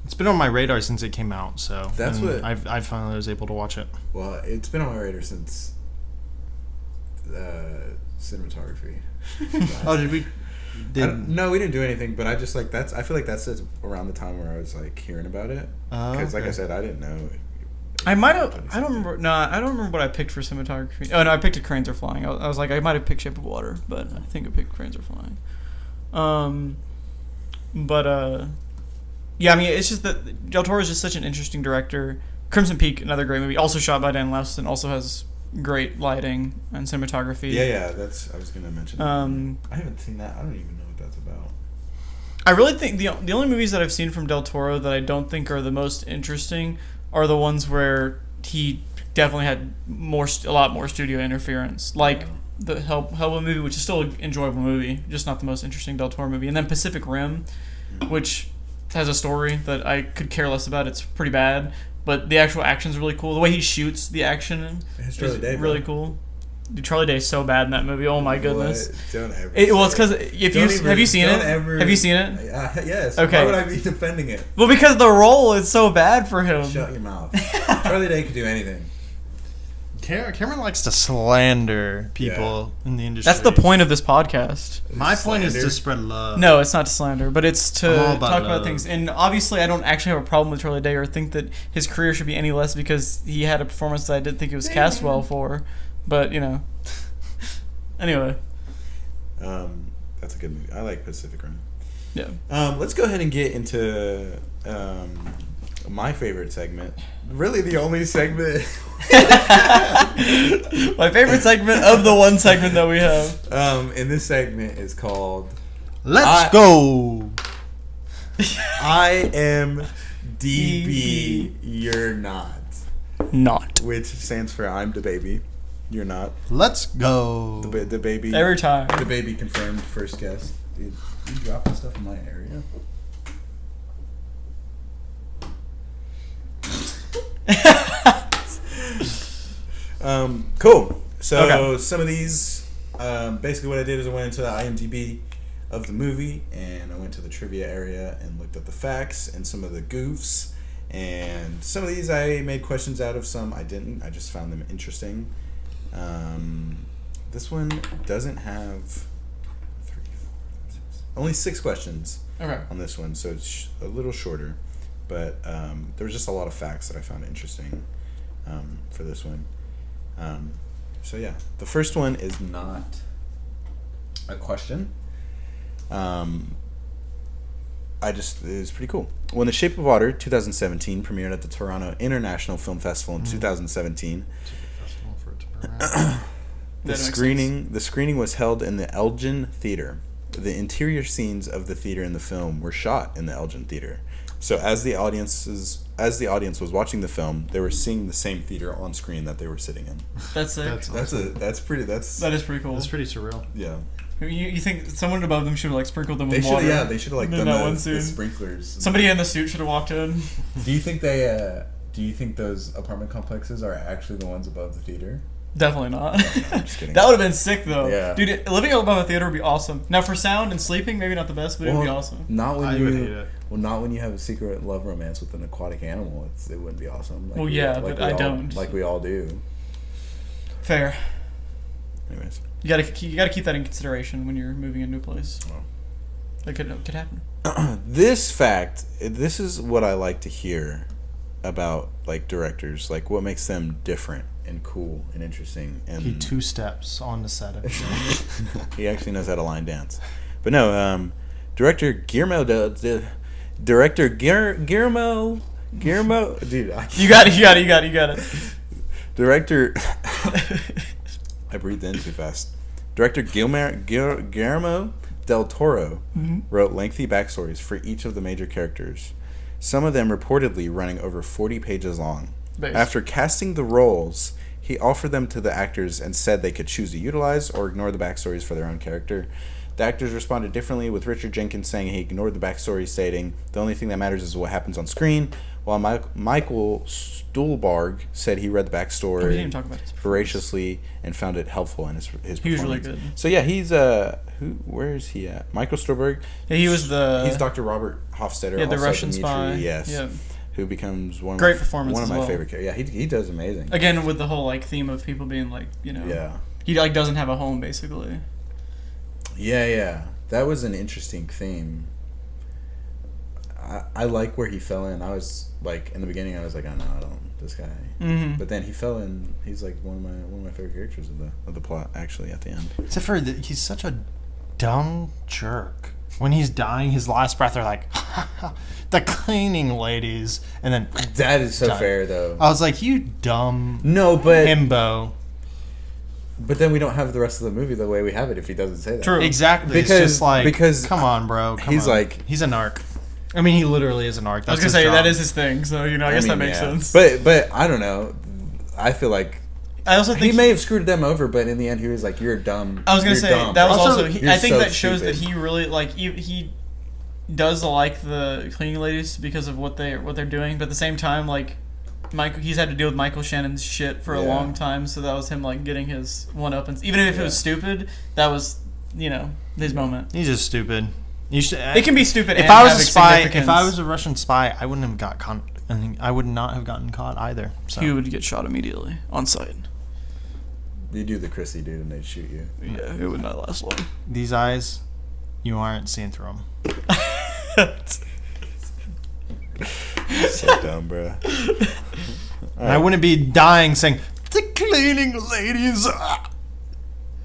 B: It's been on my radar since it came out, so
A: that's what
B: I finally was able to watch it.
A: Well, it's been on my radar since cinematography.
B: Oh, did we?
A: No, we didn't do anything, but I just like that's. I feel like that's around the time where I was like hearing about it because, like I said, I didn't know.
C: I might have. I don't remember. No, I don't remember what I picked for cinematography. Oh no, I picked Cranes Are Flying. I was like, I might have picked Shape of Water, but I think I picked Cranes Are Flying. Yeah, I mean, it's just that Del Toro is just such an interesting director. Crimson Peak, another great movie, also shot by Dan Laustsen, also has great lighting and cinematography.
A: Yeah, that's. I was gonna mention. I haven't seen that. I don't even know what that's about.
C: I really think the only movies that I've seen from Del Toro that I don't think are the most interesting are the ones where he definitely had a lot more studio interference, like the Hellboy movie, which is still an enjoyable movie, just not the most interesting Del Toro movie, and then Pacific Rim, which has a story that I could care less about. It's pretty bad, but the actual action's really cool. The way he shoots the action is really cool. Dude, Charlie Day is so bad in that movie. Oh my goodness!
A: Don't ever.
C: It's because have you seen it? Have you seen it?
A: Yes.
C: Okay.
A: Why would I be defending it?
C: Well, because the role is so bad for him.
A: Shut your mouth. Charlie Day could do anything.
B: Cameron likes to slander people in the industry.
C: That's the point of this podcast.
B: My point is
A: Slander?
B: to spread love.
C: No, it's not to slander, but it's to
B: I'm all
C: talk
B: about
C: about
B: love.
C: things. And obviously, I don't actually have a problem with Charlie Day or think that his career should be any less because he had a performance that I didn't think he was cast well for. But, you know. Anyway.
A: That's a good movie. I like Pacific Rim.
C: Yeah.
A: Let's go ahead and get into my favorite segment. Really, the only segment.
C: My favorite segment of the one segment that we have.
A: And this segment is called
B: Let's go.
A: I am DB, you're not.
C: Not.
A: Which stands for I'm the baby, you're not.
B: Let's go.
A: The baby.
C: Every time.
A: The baby confirmed first guest. Dude, you dropping stuff in my area? Cool. So
C: Okay.
A: some of these, basically what I did is I went into the IMDb of the movie and I went to the trivia area and looked up the facts and some of the goofs. And some of these I made questions out of, some I didn't. I just found them interesting. This one doesn't have only 6 questions
C: Okay.
A: on this one, so it's a little shorter. But there was just a lot of facts that I found interesting for this one. So yeah, the first one is not a question. It's pretty cool. When The Shape of Water 2017 premiered at the Toronto International Film Festival in 2017,
C: That makes
A: the screening was held in the Elgin Theatre. The interior scenes of the theater in the film were shot in the Elgin Theatre. So as the audience was watching the film, they were seeing the same theater on screen that they were sitting in.
C: That's it.
A: That is pretty
C: cool.
B: That's pretty surreal.
A: yeah.
C: You think someone above them should have like sprinkled them
A: They
C: with
A: should
C: water?
A: they should have like
C: in
A: done
C: that
A: the,
C: one
A: the
C: scene.
A: sprinklers.
C: Somebody in the suit should have walked in.
A: Do you think those apartment complexes are actually the ones above the theater?
C: Definitely not.
A: I'm just kidding.
C: That would have been sick though.
A: Yeah.
C: Dude, living above a theater would be awesome. Now for sound and sleeping, maybe not the best, but it would be awesome.
A: Not when
B: I
A: you
B: would hate it.
A: Well, not when you have a secret love romance with an aquatic animal. It wouldn't be awesome.
C: Well, yeah, but I don't.
A: Like we all do.
C: Fair.
A: Anyways.
C: You gotta keep that in consideration when you're moving into a place.
A: Well.
C: That could happen.
A: This is what I like to hear about like directors, like what makes them different and cool and interesting. And
B: He 2 steps on the set of it.
A: he actually knows how to line dance. But no, Director Guillermo, dude,
C: You got it.
A: Director, I breathed in too fast. Director Guillermo del Toro wrote lengthy backstories for each of the major characters, some of them reportedly running over 40 pages long.
C: Based.
A: After casting the roles, he offered them to the actors and said they could choose to utilize or ignore the backstories for their own character. The actors responded differently, with Richard Jenkins saying he ignored the backstory, stating, "The only thing that matters is what happens on screen," while Michael Stuhlbarg said he read the
C: We
A: backstory
C: didn't even talk about this before.
A: voraciously and found it helpful in his performance.
C: He was really good.
A: So yeah, he's where is he at? Michael Stuhlbarg.
C: Yeah, he was
A: He's Dr. Robert Hofstadter.
C: yeah, the
A: also
C: Russian
A: Dmitri,
C: spy.
A: Yes.
C: Yeah.
A: Who becomes
C: Great performance
A: one of
C: as
A: my
C: well.
A: favorite characters. Yeah, he does amazing.
C: Again, with the whole like theme of people being like,
A: Yeah.
C: he like doesn't have a home basically.
A: Yeah. That was an interesting theme. I like where he fell in. I was like, in the beginning, I was like, oh no, I don't. This guy.
C: Mm-hmm.
A: But then he fell in. He's like one of my favorite characters of the plot. Actually, at the end.
B: Except for he's such a dumb jerk. When he's dying, his last breath are like, the cleaning ladies, and then
A: That is so
B: Done.
A: fair, though.
B: I was like, you dumb
A: No, but
B: himbo.
A: then we don't have the rest of the movie the way we have it if he doesn't say that.
C: True.
B: Exactly.
A: Because-
B: it's just like,
A: because
B: come on, bro. Come
A: he's
B: on.
A: like-
B: he's a narc. I mean, he literally is a narc.
C: I was
B: That's
C: gonna
B: his
C: say
B: job.
C: that is his thing, so I guess that makes
A: yeah.
C: sense.
A: But I don't know. I feel like
C: I also think
A: he may have screwed them over, but in the end, he was like, "You're dumb."
C: I was gonna
A: You're
C: say
A: dumb.
C: that was
B: Also,
C: also.
A: you're
C: I think
A: so
C: that shows that
A: stupid.
C: he really like he does like the cleaning ladies because of what they're doing, but at the same time, like he's had to deal with Michael Shannon's shit for a
A: Yeah.
C: long time, so that was him like getting his one up, and even if it was stupid, that was his moment.
B: He's just stupid. You should.
C: It can be stupid.
B: If
C: and
B: I was
C: have
B: a spy,
C: significance.
B: if I was a Russian spy, I wouldn't have got I would not have gotten caught either. So
C: he would get shot immediately on sight.
A: You do the Chrissy dude and they'd shoot you.
C: Yeah, it would not last long.
B: These eyes, you aren't seeing through them.
A: So dumb, bro.
B: I wouldn't be dying saying, the cleaning ladies.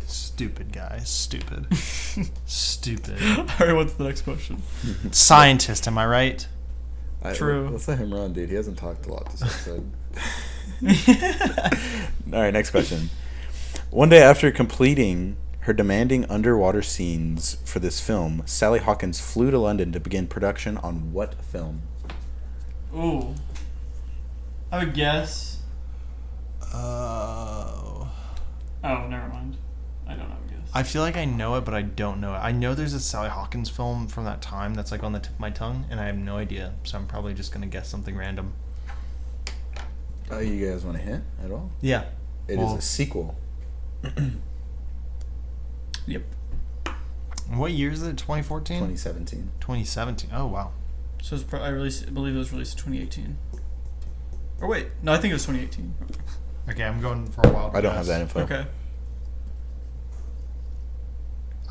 B: Stupid guy. Stupid. Stupid.
C: All right, what's the next question?
B: Scientist, am I right?
C: True.
A: Let's let him run, dude. He hasn't talked a lot this episode. All right, next question. One day after completing her demanding underwater scenes for this film, Sally Hawkins flew to London to begin production on what film?
C: Ooh. I would guess.
B: Oh.
C: Oh, never mind. I don't have a guess.
B: I feel like I know it, but I don't know it. I know there's a Sally Hawkins film from that time that's like on the tip of my tongue, and I have no idea. So I'm probably just gonna guess something random.
A: Oh, you guys want a hint at all?
B: Yeah.
A: It is a sequel.
C: Yep.
B: What year is it? 2014?
A: 2017.
B: 2017. Oh, wow.
C: So it's I believe it was released in 2018. Or wait, no, I think it was 2018.
B: Okay, I'm going for a while.
A: I don't have that info.
C: Okay.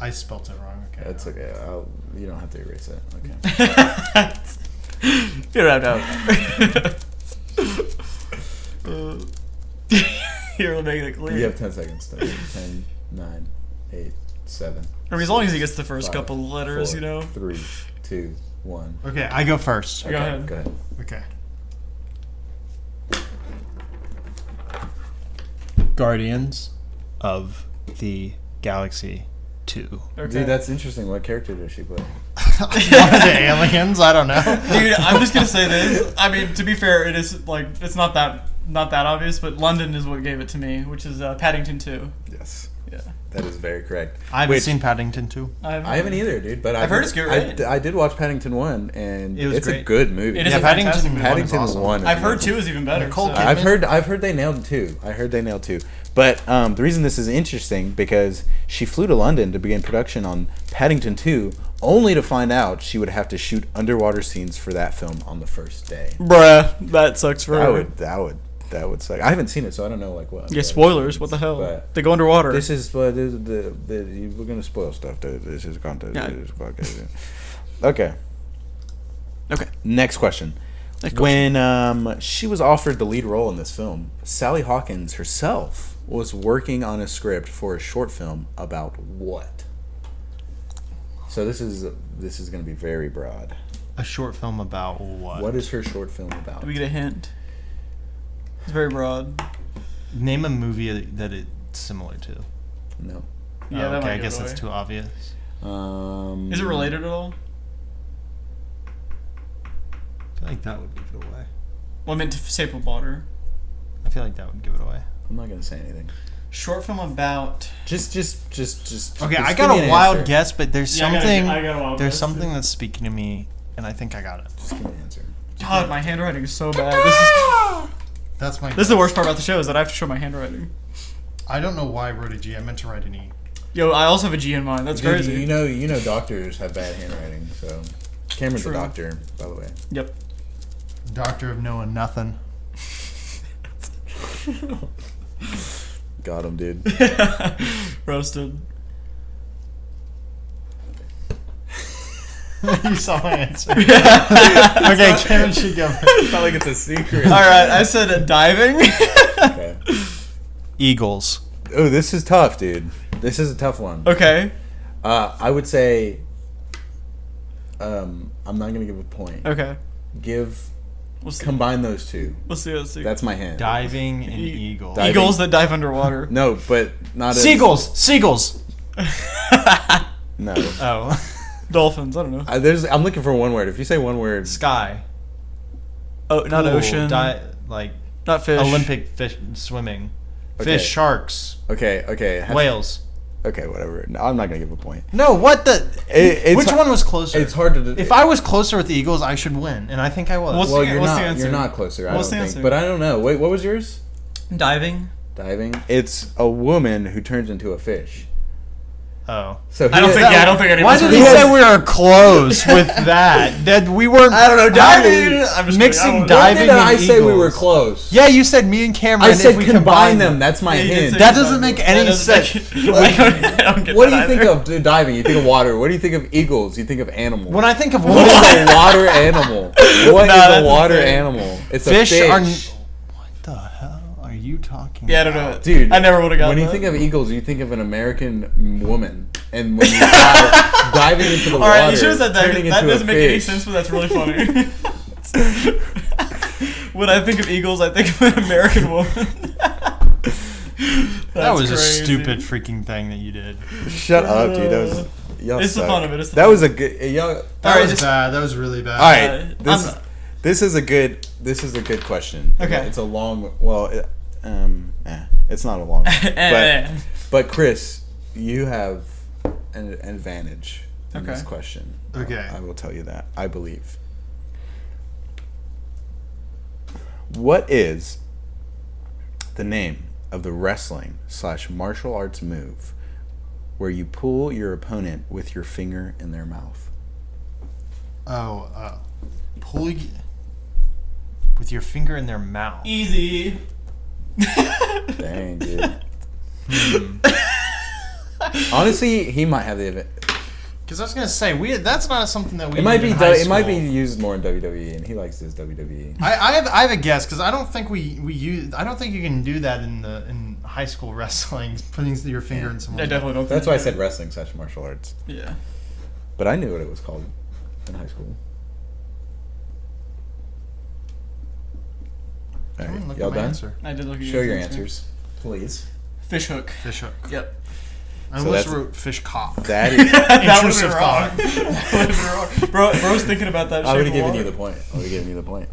B: I spelt it wrong. Okay.
A: That's okay. You don't have to erase it. Okay.
C: Get it out. Here, we'll make it clear.
A: You have 10 seconds. 10, 9, 8, 7.
C: I mean, as long as he gets the first
A: 5,
C: couple letters,
A: 4,
C: you know.
A: 3, 2, 1.
B: Okay, I go first.
C: Go ahead.
A: Go ahead.
B: Okay. Guardians of the Galaxy 2.
C: Okay.
A: Dude, that's interesting. What character does she play?
B: One of the aliens? I don't know.
C: Dude, I'm just gonna say this. I mean, to be fair, it is like it's not that obvious, but London is what gave it to me, which is Paddington 2.
A: Yes.
C: Yeah.
A: That is very correct.
B: I haven't seen Paddington 2.
A: I haven't either, dude. But
C: I've heard it's good, right?
A: I did watch Paddington 1, and
B: It was
A: it's a
B: great.
A: good movie.
C: It is a fantastic movie.
A: Paddington
B: One is awesome.
A: 1. Is
C: I've heard
A: amazing.
C: 2 is even better.
B: Nicole
C: so-
B: Kidman.
A: I've heard they nailed 2. I heard they nailed 2. But the reason this is interesting because she flew to London to begin production on Paddington 2, only to find out she would have to shoot underwater scenes for that film on the first day.
C: Bruh, that sucks for her.
A: That would suck. I haven't seen it, so I don't know like what.
C: Yeah, spoilers. What the hell?
A: But
C: They go underwater.
A: this is we're gonna spoil stuff. This is content.
C: Yeah.
A: This is podcast. Okay.
C: Okay.
A: Next question.
C: Next question.
A: When she was offered the lead role in this film, Sally Hawkins herself was working on a script for a short film about what? So this is going to be very broad.
B: A short film about what?
A: What is her short film about?
C: Do we get a hint? It's very broad.
B: Name a movie that it's similar to.
A: No.
C: Yeah, that
B: okay,
C: might
B: I
C: give
B: guess
C: it
B: that's
C: away.
B: too obvious.
C: Is it related at all?
B: I feel like that would give it away.
C: Well, I meant to Shape of Water.
B: I feel like that would give it away.
A: I'm not going to say anything.
C: Short film about.
A: Just.
B: Okay,
A: just
B: I
A: give
B: got
A: me
B: a
A: an
B: wild
A: answer.
B: guess, but there's
C: Yeah, I got a-
B: something.
C: I got a wild
B: there's
C: guess,
B: something
C: too.
B: that's speaking to me, and I think I got it.
A: Just give me an answer.
C: God, my handwriting is so bad.
B: That's my.
C: This is the worst part about the show is that I have to show my handwriting.
B: I don't know why I wrote a G. I meant to write an E.
C: Yo, I also have a G in mine. That's
A: Dude,
C: crazy.
A: you know doctors have bad handwriting, so Cameron's
C: True.
A: a doctor, by the way.
C: Yep.
B: Doctor of knowing nothing.
A: Got him, dude.
C: Roasted.
B: You saw my answer. Okay, Cameron should go.
A: It's not like it's a secret.
C: All right, I said diving.
A: Okay.
B: Eagles.
A: Oh, this is tough, dude. This is a tough one.
C: Okay.
A: I would say. I'm not gonna give a point.
C: Okay. We'll see.
A: Combine those two.
C: Let's see.
A: That's my hand.
B: Diving and eagle.
A: Diving.
C: Eagles that dive underwater.
A: No, but not
B: Seagulls. Seagulls.
A: No.
B: Oh.
C: Dolphins. I don't know.
A: I'm looking for one word. If you say one word,
B: Sky.
C: Oh, not
B: Pool,
C: ocean.
B: like
C: Not fish.
B: Olympic fish swimming.
A: Okay.
B: Fish, sharks,
A: okay.
B: whales.
A: Okay, whatever. No, I'm not gonna give a point.
B: No, what the?
A: It's
B: Which one was closer?
A: It's hard to.
B: If I was closer with the Eagles, I should win, and I think I was.
C: What's
A: well,
C: the-
A: you're
C: what's the
A: not.
C: answer?
A: You're not closer. I
C: What's
A: don't
C: the
A: think.
C: answer?
A: But I don't know. Wait, what was yours?
C: Diving.
A: Diving. It's a woman who turns into a fish.
B: Oh.
A: So
C: I don't think any
B: Why
C: of us
B: did
C: were
B: he
C: close.
B: say we were close with that? That we weren't.
A: I don't know, diving.
C: I'm just
B: Mixing
C: kidding.
B: diving
A: When did I
B: and
A: say we were
B: eagles.
A: close?
B: Yeah, you said me and Cameron.
A: I said
B: if we
A: combine them. That's my
C: Yeah, you did
A: hint.
C: say
B: That
C: combine
B: doesn't make
C: them.
B: any
C: That doesn't
B: sense.
C: make- I don't get
A: What do
C: that
A: you think
C: either.
A: of diving? You think of water. What do you think of eagles? You think of animal.
B: When I think of
A: What is a water animal? What is
C: that's
A: a water
C: insane.
A: animal? It's
B: fish
A: a fish.
B: are. What the hell are you talking?
C: Yeah, I don't
B: about?
C: know.
A: Dude,
C: I never would have got
A: When you
C: that.
A: think of eagles, you think of an American woman, and when you diving into the
C: All
A: water,
C: right, you should have said that.
A: turning
C: That
A: into
C: doesn't
A: a
C: make any
A: fish.
C: sense, but that's really funny. When I think of eagles, I think of an American woman.
B: That was
C: crazy.
B: a stupid freaking thing that you did.
A: Shut up, dude. That was. Y'all
C: It's the
A: suck.
C: fun of it. It's the
A: That
C: fun.
A: was a good. Y'all.
C: All right, just-
B: bad. That was really bad.
A: All right. This
C: I'm-
A: this is a good. This is a good question.
C: Okay.
A: It's a long. Well, it's not a long. One. But Chris, you have an advantage in this
C: Okay.
A: question.
B: Okay.
A: I will tell you that. I believe. What is the name of the wrestling / martial arts move where you pull your opponent with your finger in their mouth?
B: Pulling with your finger in their mouth.
C: Easy.
A: Dang, dude. Honestly, he might have the event.
B: Because I was gonna say that's not something that we.
A: It might
B: did
A: be.
B: in high
A: It might be
B: school.
A: used more in WWE, and he likes his WWE.
B: I have a guess because I don't think we use. I don't think you can do that in high school wrestling. Putting your finger in someone's
C: I definitely don't.
A: That's why I
C: think
A: said wrestling / martial arts.
C: Yeah.
A: But I knew what it was called in high school. All
B: Come on,
A: right,
B: look
A: y'all
B: at my
A: done?
B: answer.
C: I did look at
A: Show your
C: answer.
A: answers, please.
C: Fish hook.
B: Fish hook.
C: Yep.
B: I
A: So
B: almost
A: that's-
B: wrote fish cock.
A: That is.
C: That
B: Intrusive
C: would've been wrong. That would've been wrong. Bro's thinking about that.
A: I would have
C: shape of
A: given you
C: water.
A: the point. I would have given you the point.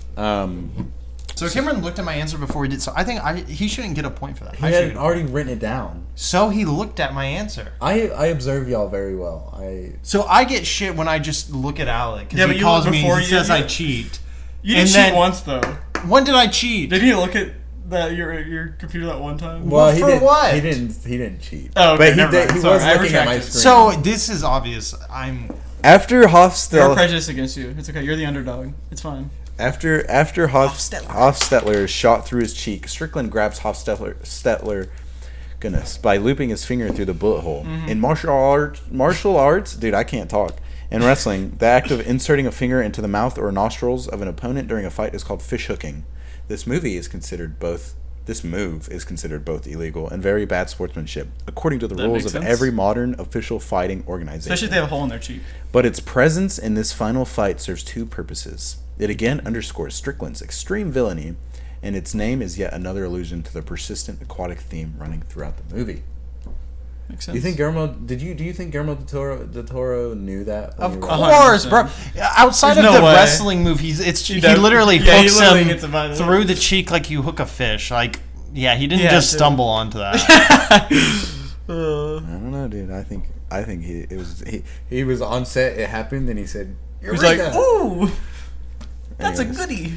B: So Cameron looked at my answer before he did. So I think he shouldn't get a point for that.
A: He
B: I should
A: had
B: get a
A: already
B: point.
A: written it down.
B: So he looked at my answer.
A: I observe y'all very well.
B: So I get shit when I just look at Alec because
C: Yeah, but
B: he
C: you
B: calls
C: look
B: me.
C: before
B: He
C: you-
B: says
C: you-
B: I cheat.
C: You
B: And
C: did cheat
B: then-
C: once though.
B: When did I cheat?
C: Did you look at your computer that one time?
A: Well, he
B: for
A: didn't.
B: what?
A: He didn't cheat.
C: Oh, okay,
A: but he
C: never
A: did.
C: mind.
A: He
C: Sorry,
A: was
C: I
A: looking at my
C: retract it.
A: screen.
B: So this is obvious.
A: after
C: You're
A: Hofstetler,
C: prejudiced against you. It's okay. You're the underdog. It's fine.
A: after Hofstetler is shot through his cheek, Strickland grabs Hofstetler, by looping his finger through the bullet hole. In martial arts, dude, I can't talk. In wrestling, the act of inserting a finger into the mouth or nostrils of an opponent during a fight is called fish hooking. This move is considered both illegal and very bad sportsmanship, according to the
C: That
A: rules
C: makes
A: of
C: sense.
A: every modern official fighting organization.
C: Especially if they have a hole in their cheek.
A: But its presence in this final fight serves two purposes. It again underscores Strickland's extreme villainy, and its name is yet another allusion to the persistent aquatic theme running throughout the movie.
C: Makes
A: Do
C: sense.
A: you think do you think Guillermo del Toro knew that? when
B: Of
A: you were-
B: course,
C: 100%.
B: bro. Outside
C: There's
B: of
C: no
B: the
C: way.
B: wrestling move, he
C: does-
B: literally
C: yeah, he
B: hooks
C: literally
B: him
C: gets him by the-
B: through the cheek like you hook a fish. Like, yeah, he didn't
C: Yeah,
B: just
C: dude.
B: stumble onto that.
A: I don't know, dude. I think he was on set. It happened, and he said,
C: He's like,
A: "Eureka!"
C: ooh, that's
A: Anyways.
C: a goodie.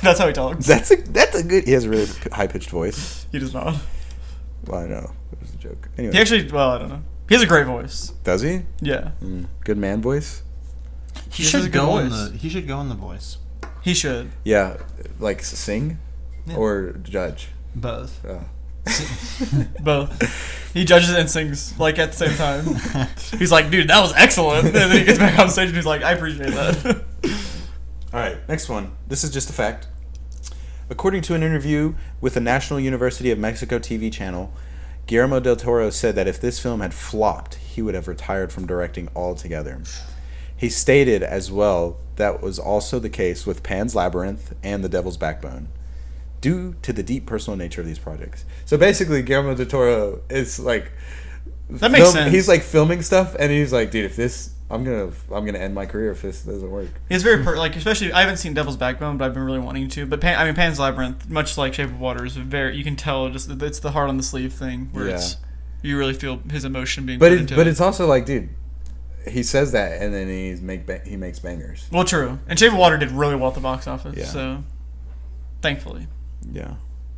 C: That's how he talks.
A: That's a good. He has a really high pitched voice.
C: He does not.
A: Well, I know it was a joke. Anyway,
C: He actually, well, I don't know. He has a great voice.
A: does he?
C: Yeah,
A: Good man voice.
B: He
C: This is
B: should
C: a good
B: go in
C: voice.
B: the. He should go in the voice.
C: he should.
A: Yeah, like sing
B: Yeah.
A: or judge.
B: Both.
A: Oh.
C: Both. He judges and sings like at the same time. He's like, dude, that was excellent. And then he gets back on stage and he's like, I appreciate that.
A: All right, next one. This is just a fact. According to an interview with the National University of Mexico TV channel, Guillermo del Toro said that if this film had flopped, he would have retired from directing altogether. He stated as well that was also the case with Pan's Labyrinth and The Devil's Backbone, due to the deep personal nature of these projects. So basically, Guillermo del Toro is like...
C: That makes sense.
A: He's like filming stuff, and he's like, dude, if this... I'm gonna end my career if this doesn't work.
C: He's very, like, especially, I haven't seen Devil's Backbone, but I've been really wanting to. But Pan's Labyrinth, much like Shape of Water, is very, you can tell just, it's the heart on the sleeve thing where it's, you really feel his emotion being put into it.
A: But it's also like, dude, he says that, and then he makes bangers.
C: Well, true. And Shape of Water did really well at the box office,
A: Yeah.
C: so thankfully.
A: Yeah,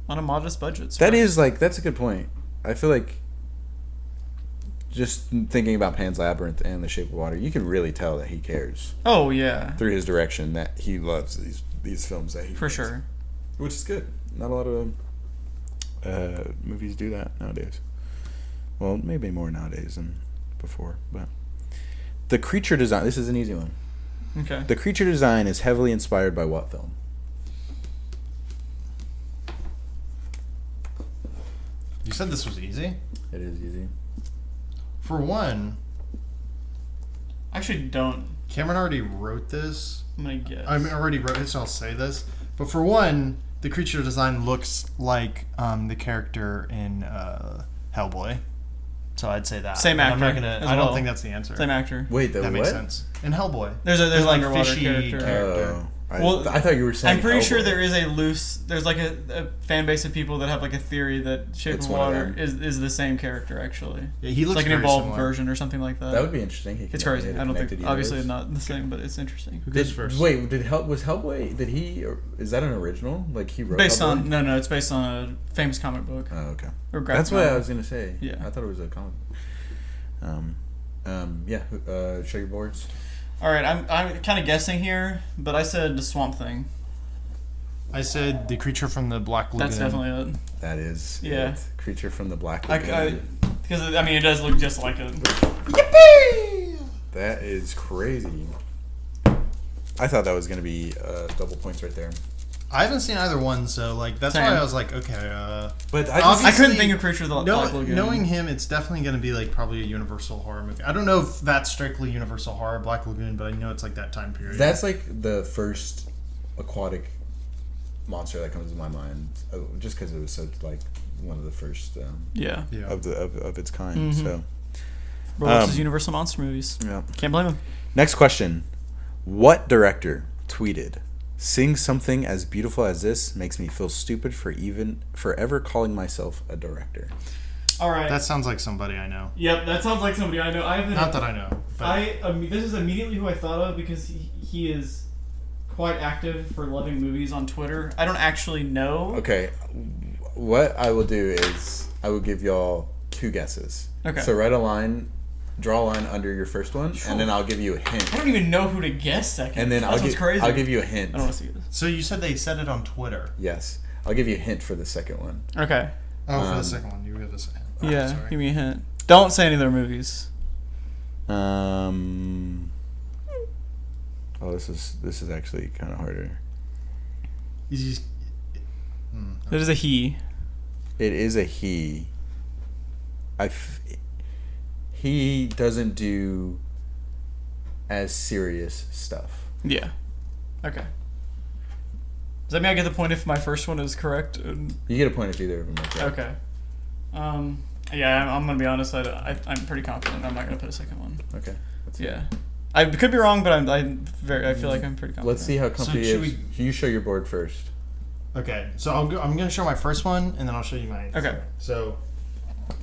C: On a modest budget.
A: that's a good point. I feel like just thinking about Pan's Labyrinth and The Shape of Water, you can really tell that he cares
C: Oh yeah,
A: through his direction, that he loves these films that he
C: for
A: makes.
C: sure.
A: Which is good. Not a lot of movies do that nowadays. Well, maybe more nowadays than before, but the creature design. This is an easy one.
C: Okay.
A: The creature design is heavily inspired by what film?
B: You said this was easy.
A: It is easy.
B: For one,
C: I actually don't.
B: Cameron already wrote this.
C: I'm gonna guess.
B: I already wrote it, so I'll say this. But for one, the creature design looks like the character in Hellboy. So I'd say that.
C: Same
B: But I'm not
C: actor
B: gonna.
C: as
B: I don't
C: well.
B: think that's the answer.
C: Same actor.
A: Wait, the
B: that
A: what?
B: makes sense. In Hellboy,
C: There's an
B: like
C: underwater
B: fishy
C: character.
B: character.
A: I thought you were saying.
C: I'm pretty sure
A: Hellboy.
C: there is there's like a fan base of people that have like a theory that Shape
A: It's
C: of
A: one of
C: Water
A: them.
C: is the same character actually.
B: Yeah, he
C: It's
B: looks
C: like an
B: very
C: evolved
B: similar.
C: version or something like that.
A: That would be interesting. He
C: It's
A: could
C: crazy.
A: have
C: I don't
A: connected
C: think obviously
A: universe.
C: not the same, but it's interesting.
B: Who goes first?
A: Wait, was Hellboy? Did he? Or is that an original? Like he wrote.
C: Based
A: Hellboy?
C: on no, it's based on a famous comic book
A: Oh, okay.
C: or graphic
A: That's what
C: novel.
A: I was gonna say.
C: Yeah.
A: I thought it was a comic. Yeah. Show your boards.
C: All right, I'm kind of guessing here, but I said the Swamp Thing.
B: I said the creature from the Black Lagoon.
C: That's definitely it.
A: That is.
C: Yeah.
A: It. Creature from the Black Lagoon.
C: Because I mean, it does look just like it.
A: That is crazy. I thought that was gonna be double points right there.
B: I haven't seen either one, so like that's
C: Same.
B: why I was like, okay.
A: But
C: I
B: Obviously-
C: couldn't think of Creature of the Black Lagoon.
B: Knowing him, it's definitely going to be like probably a Universal horror movie. I don't know if that's strictly Universal horror, Black Lagoon, but I know it's like that time period.
A: that's like the first aquatic monster that comes to my mind, just because it was such like one of the first
C: Yeah.
B: yeah.
A: of its kind. So
C: Bro, is Universal monster movies.
A: yeah.
C: Can't blame him.
A: Next question: what director tweeted? Seeing something as beautiful as this makes me feel stupid for ever calling myself a director.
C: All right.
B: That sounds like somebody I know.
C: Yep, that sounds like somebody I know. I haven't.
B: Not that I know. But
C: This is immediately who I thought of because he is quite active for loving movies on Twitter. I don't actually know.
A: Okay, what I will do is I will give y'all two guesses.
C: Okay.
A: So draw a line under your first one, and then I'll give you a hint.
C: I don't even know who to guess second.
A: And then
C: That's what's crazy.
A: I'll give you a hint.
C: I don't want to see this.
B: So you said they said it on Twitter.
A: Yes, I'll give you a hint for the second one.
C: Okay.
B: Oh, for the second one, you give us a hint. Oh,
C: Yeah,
B: sorry.
C: give me a hint. Don't say any of their movies.
A: Oh, this is actually kind of harder.
B: He's just,
C: It is a he.
A: It is a he. He doesn't do as serious stuff.
C: Yeah. Okay. Does that mean I get the point if my first one is correct?
A: You get a point if either of them are correct.
C: Okay. Yeah, I'm gonna be honest. I'm pretty confident. I'm not gonna put a second one.
A: Okay. Let's see.
C: Yeah. I could be wrong, but I feel like I'm pretty confident.
A: Let's see how comfy
B: should
A: it is. You show your board first.
B: okay, so I'm going to show my first one, and then I'll show you my.
C: Okay.
B: So,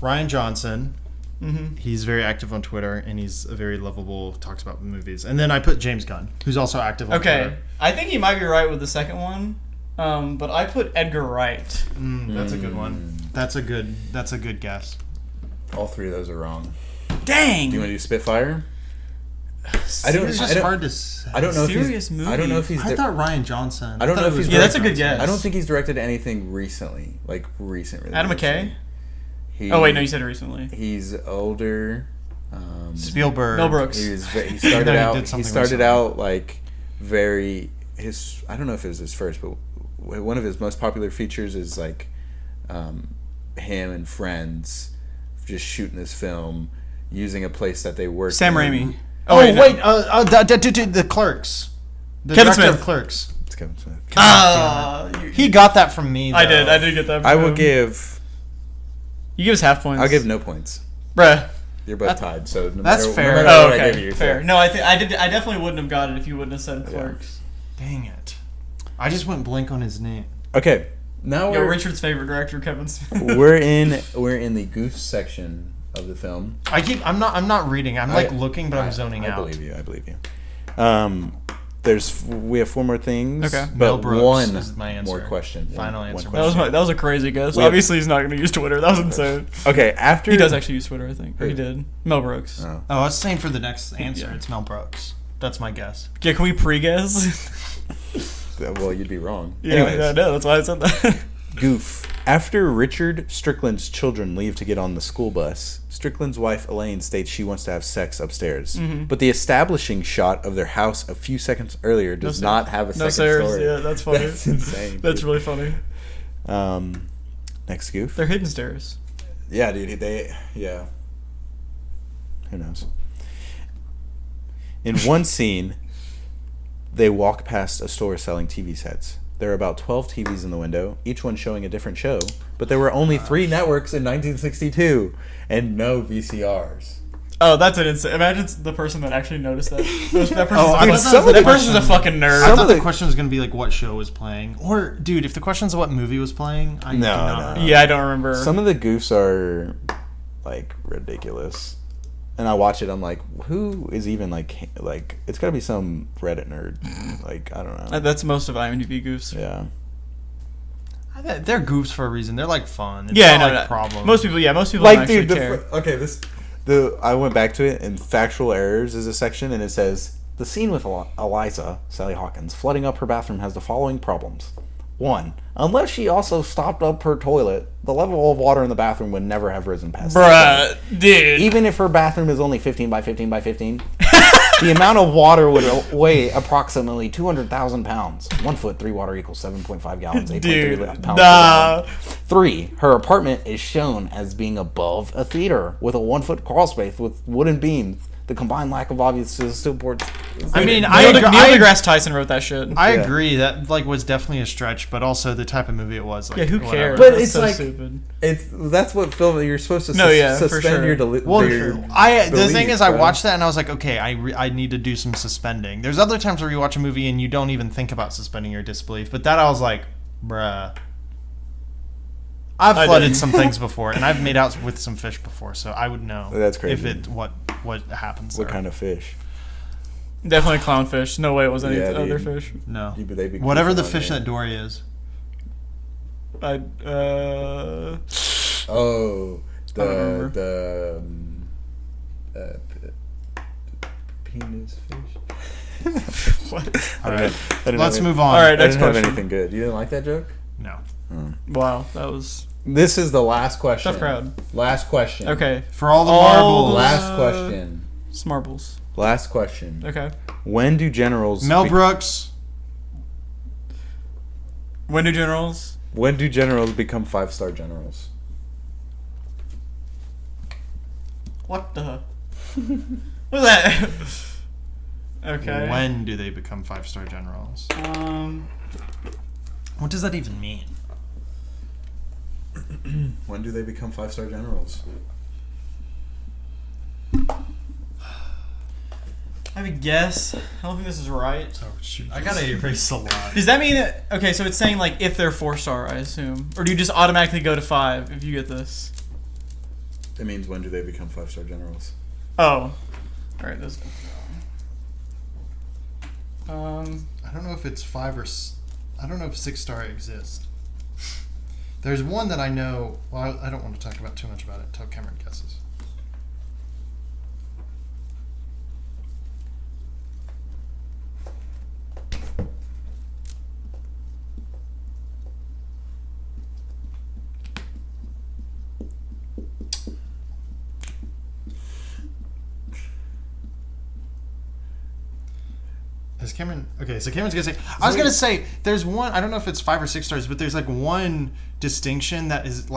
B: Ryan Johnson.
C: Mm-hmm.
B: He's very active on Twitter, and he's a very lovable. Talks about movies, and then I put James Gunn, who's also active on
C: Okay.
B: Twitter.
C: I think he might be right with the second one, but I put Edgar Wright.
B: That's a good one. That's a good guess.
A: All three of those are wrong.
C: Dang.
A: Do you want to do Spitfire?
B: It's just hard to say.
A: I don't know
C: Serious
A: if he's. I don't know if he's.
B: I thought Ryan Johnson.
A: I don't know if he's.
C: Yeah, that's a
A: directed-
C: good guess.
A: I don't think he's directed anything recently, like recent.
C: Adam McKay?
A: He,
C: Oh wait, no, you said it recently.
A: He's older.
B: Spielberg.
C: Mel Brooks.
A: He
B: No,
A: started
B: he
A: out.
B: did
A: He
B: something
A: started
B: recently.
A: out like very his. I don't know if it was his first, but one of his most popular features is like him and friends just shooting this film using a place that they work.
C: Sam
A: in.
C: Raimi.
B: Oh
C: wait,
B: wait,
C: no.
B: the Clerks. The
C: Kevin
B: director of
C: Smith.
B: Clerks.
A: It's Kevin Smith.
B: He got that from me. Though.
C: I did get that. From
A: I will
C: him.
A: give.
C: You give us half points.
A: I'll give no points.
C: Bruh.
A: You're both tied, so no
B: That's
A: matter,
B: fair.
A: No matter
C: Oh,
A: what I
C: okay.
A: give you,
C: Fair.
A: so-
C: No, I definitely wouldn't have got it if you wouldn't have said Clerks.
B: Dang it! I just went blank on his name.
A: Okay, now
C: Yo,
A: we're
C: Richard's favorite director, Kevin Smith.
A: we're in the goose section of the film.
B: I'm not reading. I'm like looking, but I'm zoning
A: I
B: out.
A: believe you. We have 4 more things.
C: Okay.
A: But
B: Mel Brooks
A: one
B: is my answer.
A: more question.
B: Final
A: One
B: answer.
C: That was a crazy guess.
A: We have-
C: Obviously, he's not going to use Twitter. That was insane.
A: Okay, after
C: He does actually use Twitter, I think. Or he
A: Who?
C: did. Mel Brooks.
A: Oh.
B: Oh, that's the same for the next answer.
C: Yeah.
B: It's Mel Brooks. That's my guess.
C: Yeah, can we pre-guess?
A: Well, you'd be wrong.
C: Yeah,
A: Anyways,
C: I know. That's why I said that.
A: Goof. After Richard Strickland's children leave to get on the school bus, Strickland's wife Elaine states she wants to have sex upstairs.
C: Mm-hmm.
A: But the establishing shot of their house a few seconds earlier does
C: No
A: not have a
C: No
A: second
C: stairs.
A: story.
C: Yeah, that's funny.
A: That's insane.
C: That's really funny.
A: Next goof.
C: They're hidden stairs.
A: Yeah, dude. Yeah. Who knows? In one scene, they walk past a store selling TV sets. There are about 12 TVs in the window, each one showing a different show, but there were only 3 networks in 1962 and no VCRs.
C: Oh, that's an insane. Imagine the person that actually noticed that. That person's,
B: Oh, I
C: dude,
B: thought that was
C: that
B: the
C: person's a
B: question.
C: fucking nerd.
B: I
A: Some
B: thought
A: of
B: the
A: the-
B: question was going to be like what show was playing. Or, dude, if the question's what movie was playing, I do not
A: no.
B: remember.
C: Yeah, I don't remember.
A: Some of the goofs are like ridiculous. And I watch it, I'm like, who is even like it's gotta be some Reddit nerd. Like, I don't know.
C: That's most of IMDb goofs.
A: Yeah.
B: They're goofs for a reason. They're like fun. It's
C: Yeah,
B: not
C: no,
B: like
C: no.
B: problems.
C: Most people don't
A: Like,
C: actually
A: dude,
C: care.
A: I went back to it, and factual errors is a section, and it says the scene with Eliza, Sally Hawkins, flooding up her bathroom has the following problems. 1. Unless she also stopped up her toilet, the level of water in the bathroom would never have risen past that point.
C: Bruh, dude.
A: Even if her bathroom is only 15 by 15 by 15, the amount of water would weigh approximately 200,000 pounds. 1 foot, 3 water equals 7.5 gallons, 8.3
C: Dude,
A: pounds per
C: nah.
A: gallon. 3. Her apartment is shown as being above a theater with a 1 foot crawl space with wooden beams. The combined lack of obvious supports.
B: I mean,
C: Neil
B: I
C: deGrasse Tyson wrote that shit.
B: I
A: Yeah.
B: agree that like was definitely a stretch, but also the type of movie it was. Like,
C: Yeah, who
B: whatever.
C: cares?
A: But
C: That's
A: it's
C: so
A: like-
C: stupid.
A: That's what film you're supposed to
C: No, yeah, for
A: suspend
C: sure.
A: your
B: Well, the
A: belief,
B: thing is, I
A: bro.
B: watched that and I was like, okay, I need to do some suspending. There's other times where you watch a movie and you don't even think about suspending your disbelief, but that I was like, bruh. I've
C: I
B: flooded
C: did.
B: some things before, and I've made out with some fish before, so I would know.
A: That's crazy.
B: If it what happens.
A: What
B: there.
A: kind of fish?
C: Definitely clownfish. No way it was any
A: Yeah,
C: other
A: dude.
C: fish.
B: No.
A: Yeah, but they'd be
B: Whatever the
A: goofing on
B: fish
A: there.
B: that Dory is.
A: Oh,
C: I don't remember.
A: Penis fish.
C: What?
B: All
A: I
B: right.
A: didn't
B: Let's
A: have
B: move on.
C: All right,
A: I
C: next
A: didn't have
C: question.
A: anything good. You didn't like that joke?
B: No.
C: Wow, that was
A: This is the last question.
C: tough crowd.
A: Last question.
C: Okay,
B: For all the
C: All
B: marbles.
C: the-
A: Last question.
C: Smarbles.
A: Last question.
C: Okay.
A: When do generals
B: Mel Brooks.
C: When do generals?
A: When do generals become 5-star generals?
C: What the? What's that? Okay.
B: When do they become 5-star generals? What does that even mean?
A: When do they become 5-star generals?
C: I have a guess. I don't think this is right.
B: Oh shoot! I gotta erase a lot.
C: Does that mean okay? So it's saying like if they're 4-star, I assume, or do you just automatically go to 5 if you get this?
A: It means when do they become 5-star generals?
C: Oh, all right. This.
B: I don't know if it's 5 or. I don't know if 6-star exists. There's one that I know. Well, I don't want to talk about too much about it until Cameron guesses. Is Cameron okay? So Cameron's gonna say. I was gonna say there's one. I don't know if it's 5 or 6 stars, but there's like one distinction that is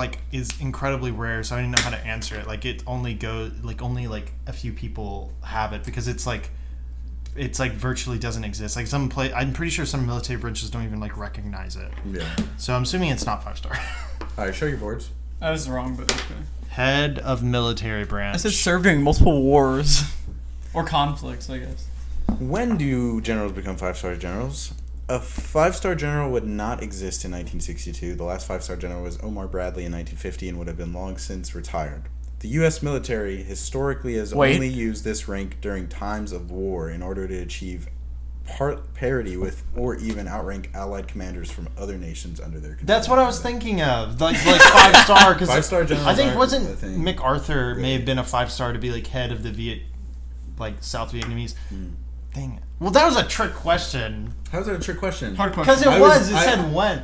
B: incredibly rare. So I didn't know how to answer it. Like it only goes only a few people have it because it's like virtually doesn't exist. Like I'm pretty sure some military branches don't even like recognize it.
A: Yeah.
B: So I'm assuming it's not 5-star.
A: All right, show your boards.
C: I was wrong, but okay.
B: Head of military branch.
C: I said served during multiple wars or conflicts, I guess.
A: When do generals become 5-star generals? A 5-star general would not exist in 1962. The last 5-star general was Omar Bradley in 1950 and would have been long since retired. The U.S. military historically has
C: Wait.
A: only used this rank during times of war in order to achieve parity with or even outrank allied commanders from other nations under their control.
B: That's what I was thinking of. Like 5-star. Because
A: 5-star generals.
B: I think
A: aren't
B: wasn't
A: the thing.
B: MacArthur
A: Really.
B: may have been a 5-star to be like head of the South Vietnamese. Dang it. Well, that was a trick question.
A: How's that a trick question?
C: Hard
B: Because
C: question.
B: it said when.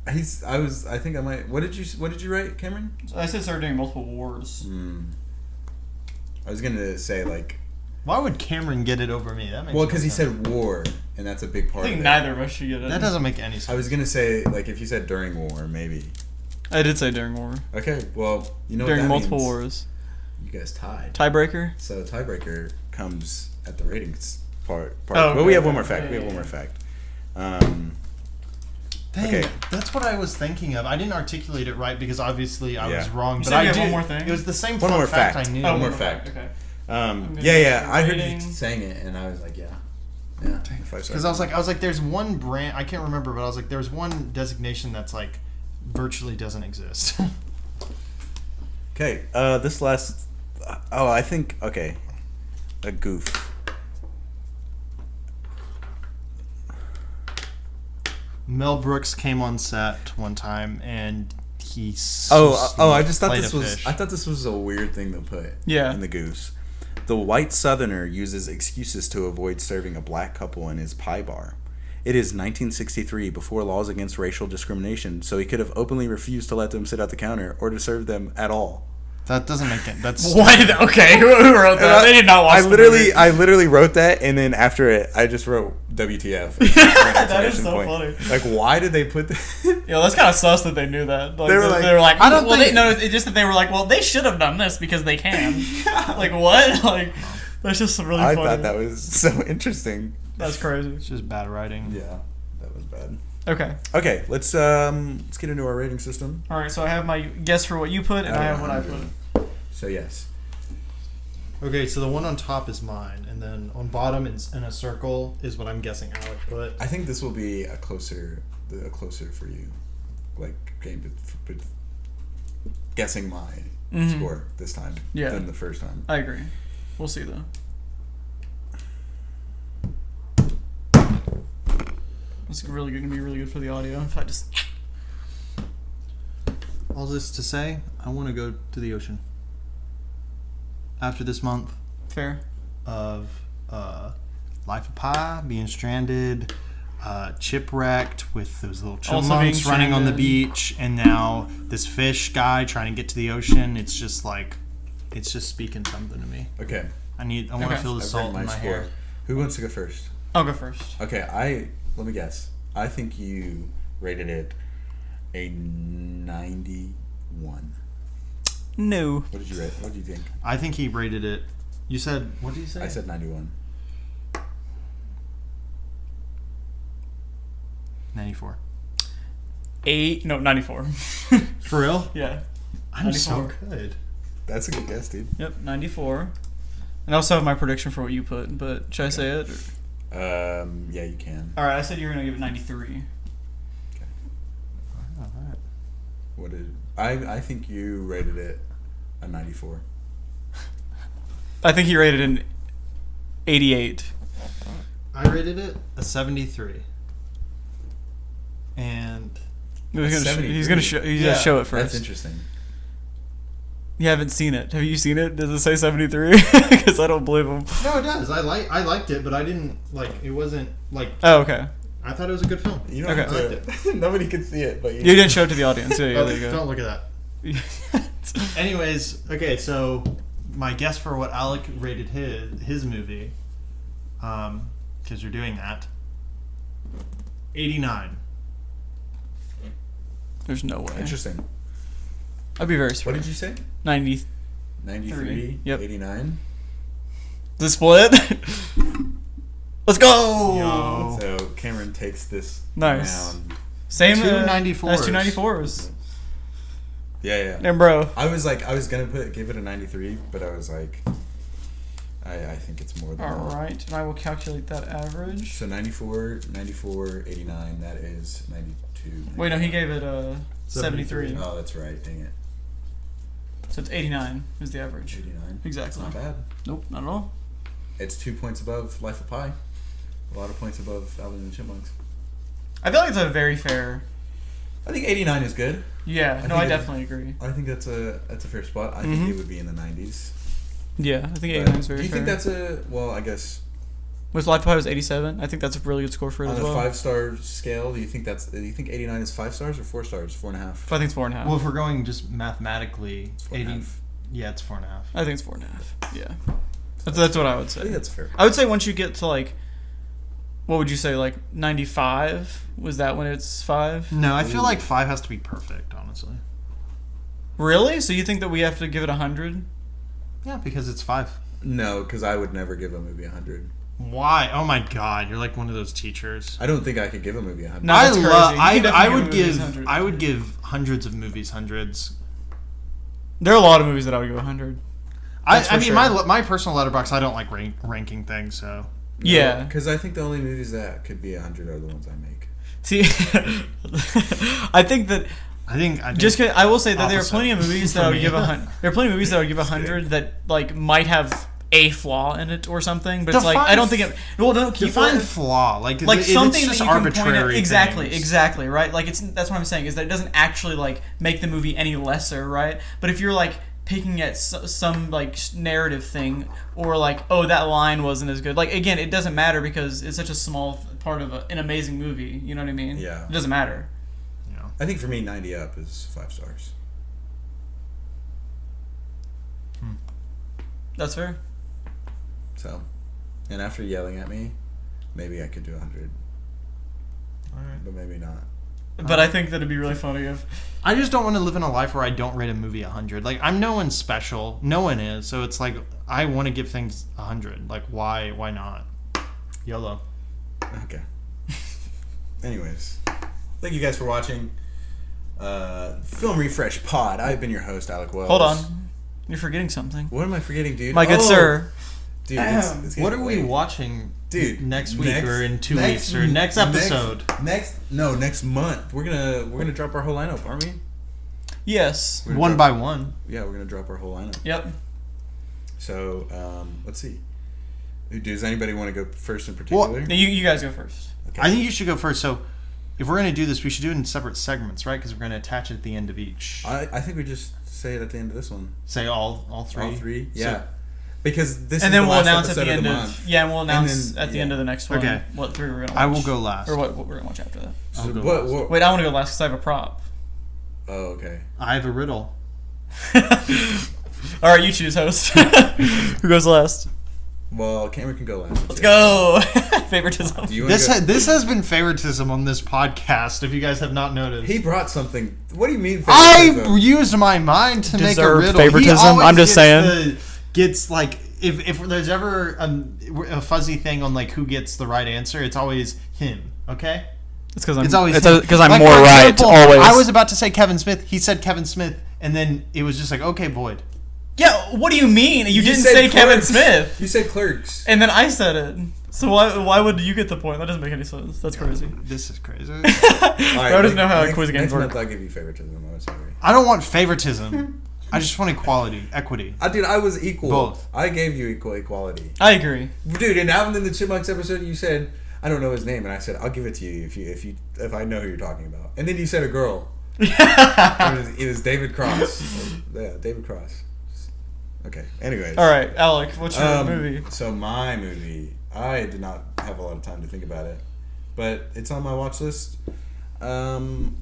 A: I think I might. What did you write, Cameron?
C: I said started doing multiple wars.
A: I was gonna say like.
B: Why would Cameron get it over me? That makes
A: Well,
B: no
A: because he
B: sense.
A: said war, and that's a big part
C: I think
A: of it.
C: neither of us should get it.
B: That doesn't make any sense.
A: I was gonna say like if you said during war, maybe.
C: I did say during war.
A: Okay, well you know
C: During
A: what that
C: multiple
A: means.
C: wars.
A: You guys tied.
C: Tiebreaker?
A: So tiebreaker comes at the ratings part.
C: Oh,
A: But we
C: okay.
A: have one more fact.
C: Yeah,
A: we have
C: yeah,
A: one more
C: yeah.
A: fact.
B: Dang,
A: Okay.
B: that's what I was thinking of. I didn't articulate it right because obviously I was
A: Yeah.
B: wrong.
C: You
B: But
C: said
B: I
C: you had
B: did.
C: one more thing?
B: It was the same
A: One
B: fun
A: more
B: fact
A: fact.
B: I knew.
A: Oh, more fact.
C: Okay.
A: Yeah,
C: gonna
A: yeah. I heard
C: rating.
A: you saying it, and I was like, yeah. 5
B: Because I was like, there's one brand I can't remember, but I was like, there's one designation that's like virtually doesn't exist.
A: Okay, this last. I think okay, a goof.
B: Mel Brooks came on set one time and he.
A: I just thought
B: played
A: this
B: a
A: was.
B: fish.
A: I thought this was a weird thing to put.
C: Yeah.
A: In the goose, the white Southerner uses excuses to avoid serving a black couple in his pie bar. It is 1963, before laws against racial discrimination, so he could have openly refused to let them sit at the counter or to serve them at all.
B: That doesn't make it. That's
C: What? Okay, who wrote that? They did not watch the movie.
A: I literally wrote that, and then after it, I just wrote WTF.
C: That is so funny.
A: Like, why did they put that?
C: Yo, that's kind of sus that they knew that. Like,
A: They were like,
B: I don't
C: well,
B: think-
C: it's just that they were like, well, they should have done this because they can. Like, what? Like, that's just really
A: I
C: funny.
A: thought that was so interesting.
C: That's crazy.
B: it's just bad writing.
A: Yeah, that was bad.
C: Okay.
A: Okay, let's get into our rating system.
C: All right, so I have my guess for what you put, and I have what I put.
A: So yes,
B: Okay, so the one on top is mine, and then on bottom in a circle is what I'm guessing Alec put.
A: I think this will be a closer for you, like game to guessing my score this time
C: Yeah.
A: than the first time.
C: I agree. We'll see, though. It's really going to be really good for the audio if I just...
B: All this to say, I want to go to the ocean. After this month
C: Fair.
B: of Life of Pi, being stranded, chipwrecked with those little
C: Also
B: chipmunks
C: being
B: running on the
C: stranded.
B: beach, and now this fish guy trying to get to the ocean. It's just like, it's just speaking something to me.
A: Okay,
B: I want to
C: Okay.
B: feel the
A: I've
B: salt
A: written
B: in
A: my
B: my
A: score.
B: hair.
A: Who wants to go first?
C: I'll go first.
A: Okay, let me guess. I think you rated it a 91.
C: No.
A: What did you rate? What do you think?
B: I think he rated it. You said, what did you say?
A: I said 91.
B: 94.
C: 94.
B: For real?
C: Yeah.
B: I'm so
C: 94.
B: good.
A: That's a good guess, dude.
C: Yep, 94. And I also have my prediction for what you put, but should I say it? Or?
A: Yeah, you can.
C: All right, I said you were going to give it 93.
B: All right.
A: What did I think you rated it a 94.
C: I think he rated it an 88.
B: I rated it a 73. And
C: He's
A: 73.
C: gonna show it
A: That's
C: first.
A: interesting.
C: You haven't seen it. Have you seen it? Does it say 73? Because I don't believe him.
B: no, it does. I liked it, but I didn't like. It wasn't like.
C: Oh, okay.
B: I thought it was a good film.
A: You don't
C: Okay.
A: have to, nobody can see it, but
C: You didn't show it to the audience. Yeah,
B: Oh,
C: there you
B: don't look at that. Anyways, okay, so my guess for what Alec rated his movie, because you're doing that, 89.
C: There's no way.
A: Interesting.
C: I'd be very
A: What
C: surprised.
A: did you say?
C: 90.
A: 93,
C: Yep.
A: 89.
C: The split? Let's go!
B: Yo.
A: So Cameron takes this
C: Nice.
A: round.
C: Same.
B: Two 94s.
C: That's 2 94s.
A: Yeah.
C: And bro.
A: I was gonna give it a 93, but I was like, I think it's more than that.
C: Alright, and I will calculate that average.
A: So 94, 89, that is 92.
C: Wait, no, he gave it 73.
A: Oh, that's right. Dang it.
C: So it's 89 is the average.
A: 89. It's
C: Exactly.
A: not bad.
C: Nope, not at all.
A: It's 2 points above Life of Pi. A lot of points above Alvin and the Chipmunks.
C: I feel like it's a very fair.
A: I think 89 is good.
C: Yeah,
A: I
C: no, I
A: think
C: definitely agree.
A: I think that's a fair spot. I think it would be in the 90s.
C: Yeah, I think
A: But
C: 89 is very fair.
A: do you think that's a... Well, I guess...
C: Was Life of Pi was 87? I think that's a really good score for it
A: On
C: as
A: a
C: well.
A: 5-star scale, do you think 89 is 5 stars or 4 stars? 4.5?
C: I think it's 4.5.
B: Well, if we're going just mathematically,
A: It's
B: 80. Yeah, it's 4.5.
C: I think it's 4.5. Yeah, that's what I would
A: I
C: say.
A: think that's fair.
C: I would say once you get to like, what would you say, like 95? Was that when it's 5?
B: No, I feel like 5 has to be perfect, honestly.
C: Really? So you think that we have to give it 100?
B: Yeah, because it's 5.
A: No, because I would never give a movie 100.
B: Why? Oh my god, you're like one of those teachers.
A: I don't think I could give a movie 100.
C: No, that's crazy. You can
B: I
C: definitely
B: would
C: give
B: give
C: movies 100.
B: I would give hundreds of movies hundreds.
C: There are a lot of movies that I would give 100. That's
B: I
C: for
B: mean
C: sure.
B: my personal letterbox, I don't like ranking things, so
C: Yeah.
A: Because I think the only movies that could be 100 are the ones I make.
C: See, I think that
B: I think
C: just 'cause- I will say that there are
B: opposite
C: plenty of movies that
B: for
C: I would
B: me.
C: give 100. There are plenty of movies that I would give 100 that like might have a flaw in it or something, but it's like I don't think it. Well, no, keep
B: define
C: it,
B: flaw like
C: like
B: it's
C: something
B: just
C: that you can point at.
B: arbitrary
C: Exactly,
B: things.
C: exactly, right? Like that's what I'm saying is that it doesn't actually like make the movie any lesser, right? But if you're like picking at some like narrative thing or like, oh, that line wasn't as good, like again, it doesn't matter because it's such a small part of an amazing movie. You know what I mean?
A: Yeah.
C: It doesn't matter.
A: I think for me, 90 up is 5 stars.
C: That's fair.
A: So, and after yelling at me, maybe I could do 100.
B: Alright.
A: But maybe not.
C: But I think that it'd be really funny if.
B: I just don't want to live in a life where I don't rate a movie 100. Like I'm no one special, no one is. So it's like I want to give things 100. Like why not? YOLO.
A: Okay. Anyways, thank you guys for watching Film Refresh Pod. I've been your host, Alec Wells.
C: Hold on, you're forgetting something.
A: What am I forgetting, dude?
C: My good sir.
A: Dude, it's
B: What are
A: getting
B: we
A: late.
B: watching?
A: Dude,
B: next week or in 2 weeks or next episode?
A: Next month. We're gonna drop our whole lineup, aren't we?
C: Yes.
A: We're gonna
B: One
A: drop-
B: by one.
A: Yeah, we're gonna drop our whole lineup.
C: Yep.
A: So let's see. Does anybody want to go first in particular?
B: Well,
C: You guys go first.
A: Okay.
B: I think you should go first. So if we're gonna do this, we should do it in separate segments, right? Because we're gonna attach it at the end of each.
A: I think we just say it at the end of this one.
B: Say all three.
A: All three?
B: So-
A: Yeah. Because this
C: And
A: is
C: then
A: the
C: we'll
A: last
C: announce at
A: episode
C: the end
A: the
C: of
A: month.
C: yeah, and we'll announce
A: then-
C: at the
A: yeah.
C: end of the next one
B: Okay.
C: what 3 we're gonna watch.
B: I will go last.
C: Or what we're gonna watch after that.
B: I'll
A: So
B: go
A: what,
B: last.
A: what?
C: Wait, I want to go last because I have a prop.
A: Oh, okay.
B: I have a riddle.
C: All right, you choose, host. Who goes last?
A: Well, Cameron can go last.
C: Let's go. Favoritism.
A: Do you want to go?
B: This has been favoritism on this podcast. If you guys have not noticed,
A: He brought something. What do you mean?
B: I
A: favoritism?
B: used my mind to make a
C: Deserved
B: riddle.
C: favoritism?
B: He always
C: I'm just
B: gets
C: saying.
B: gets like if there's ever a fuzzy thing on like who gets the right answer, it's always him. Okay.
C: It's because I'm.
B: It's always
C: It's because I'm
B: like,
C: more
B: for
C: right
B: example,
C: always.
B: I was about to say Kevin Smith. He said Kevin Smith, and then it was just like, okay, Boyd.
C: Yeah. What do you mean? You didn't
A: said
C: say Kevin
A: Clerks.
C: Smith,
A: You said Clerks.
C: and then I said it. So why would you get the point? That doesn't make any sense. That's crazy.
B: This is crazy.
A: All right,
C: I don't know how quiz games
A: next
C: work.
A: month I'll give you favoritism. I'm sorry.
B: I don't want favoritism. I just want equality, equity.
A: Dude, I was equal.
B: Both.
A: I gave you equal equality.
C: I agree.
A: Dude, in Alvin and the Chipmunks episode, you said I don't know his name, and I said I'll give it to you if I know who you're talking about. And then you said a girl. It was David Cross. Yeah, David Cross. Okay. Anyways.
C: All right, Alec. What's your movie?
A: So my movie, I did not have a lot of time to think about it, but it's on my watch list. I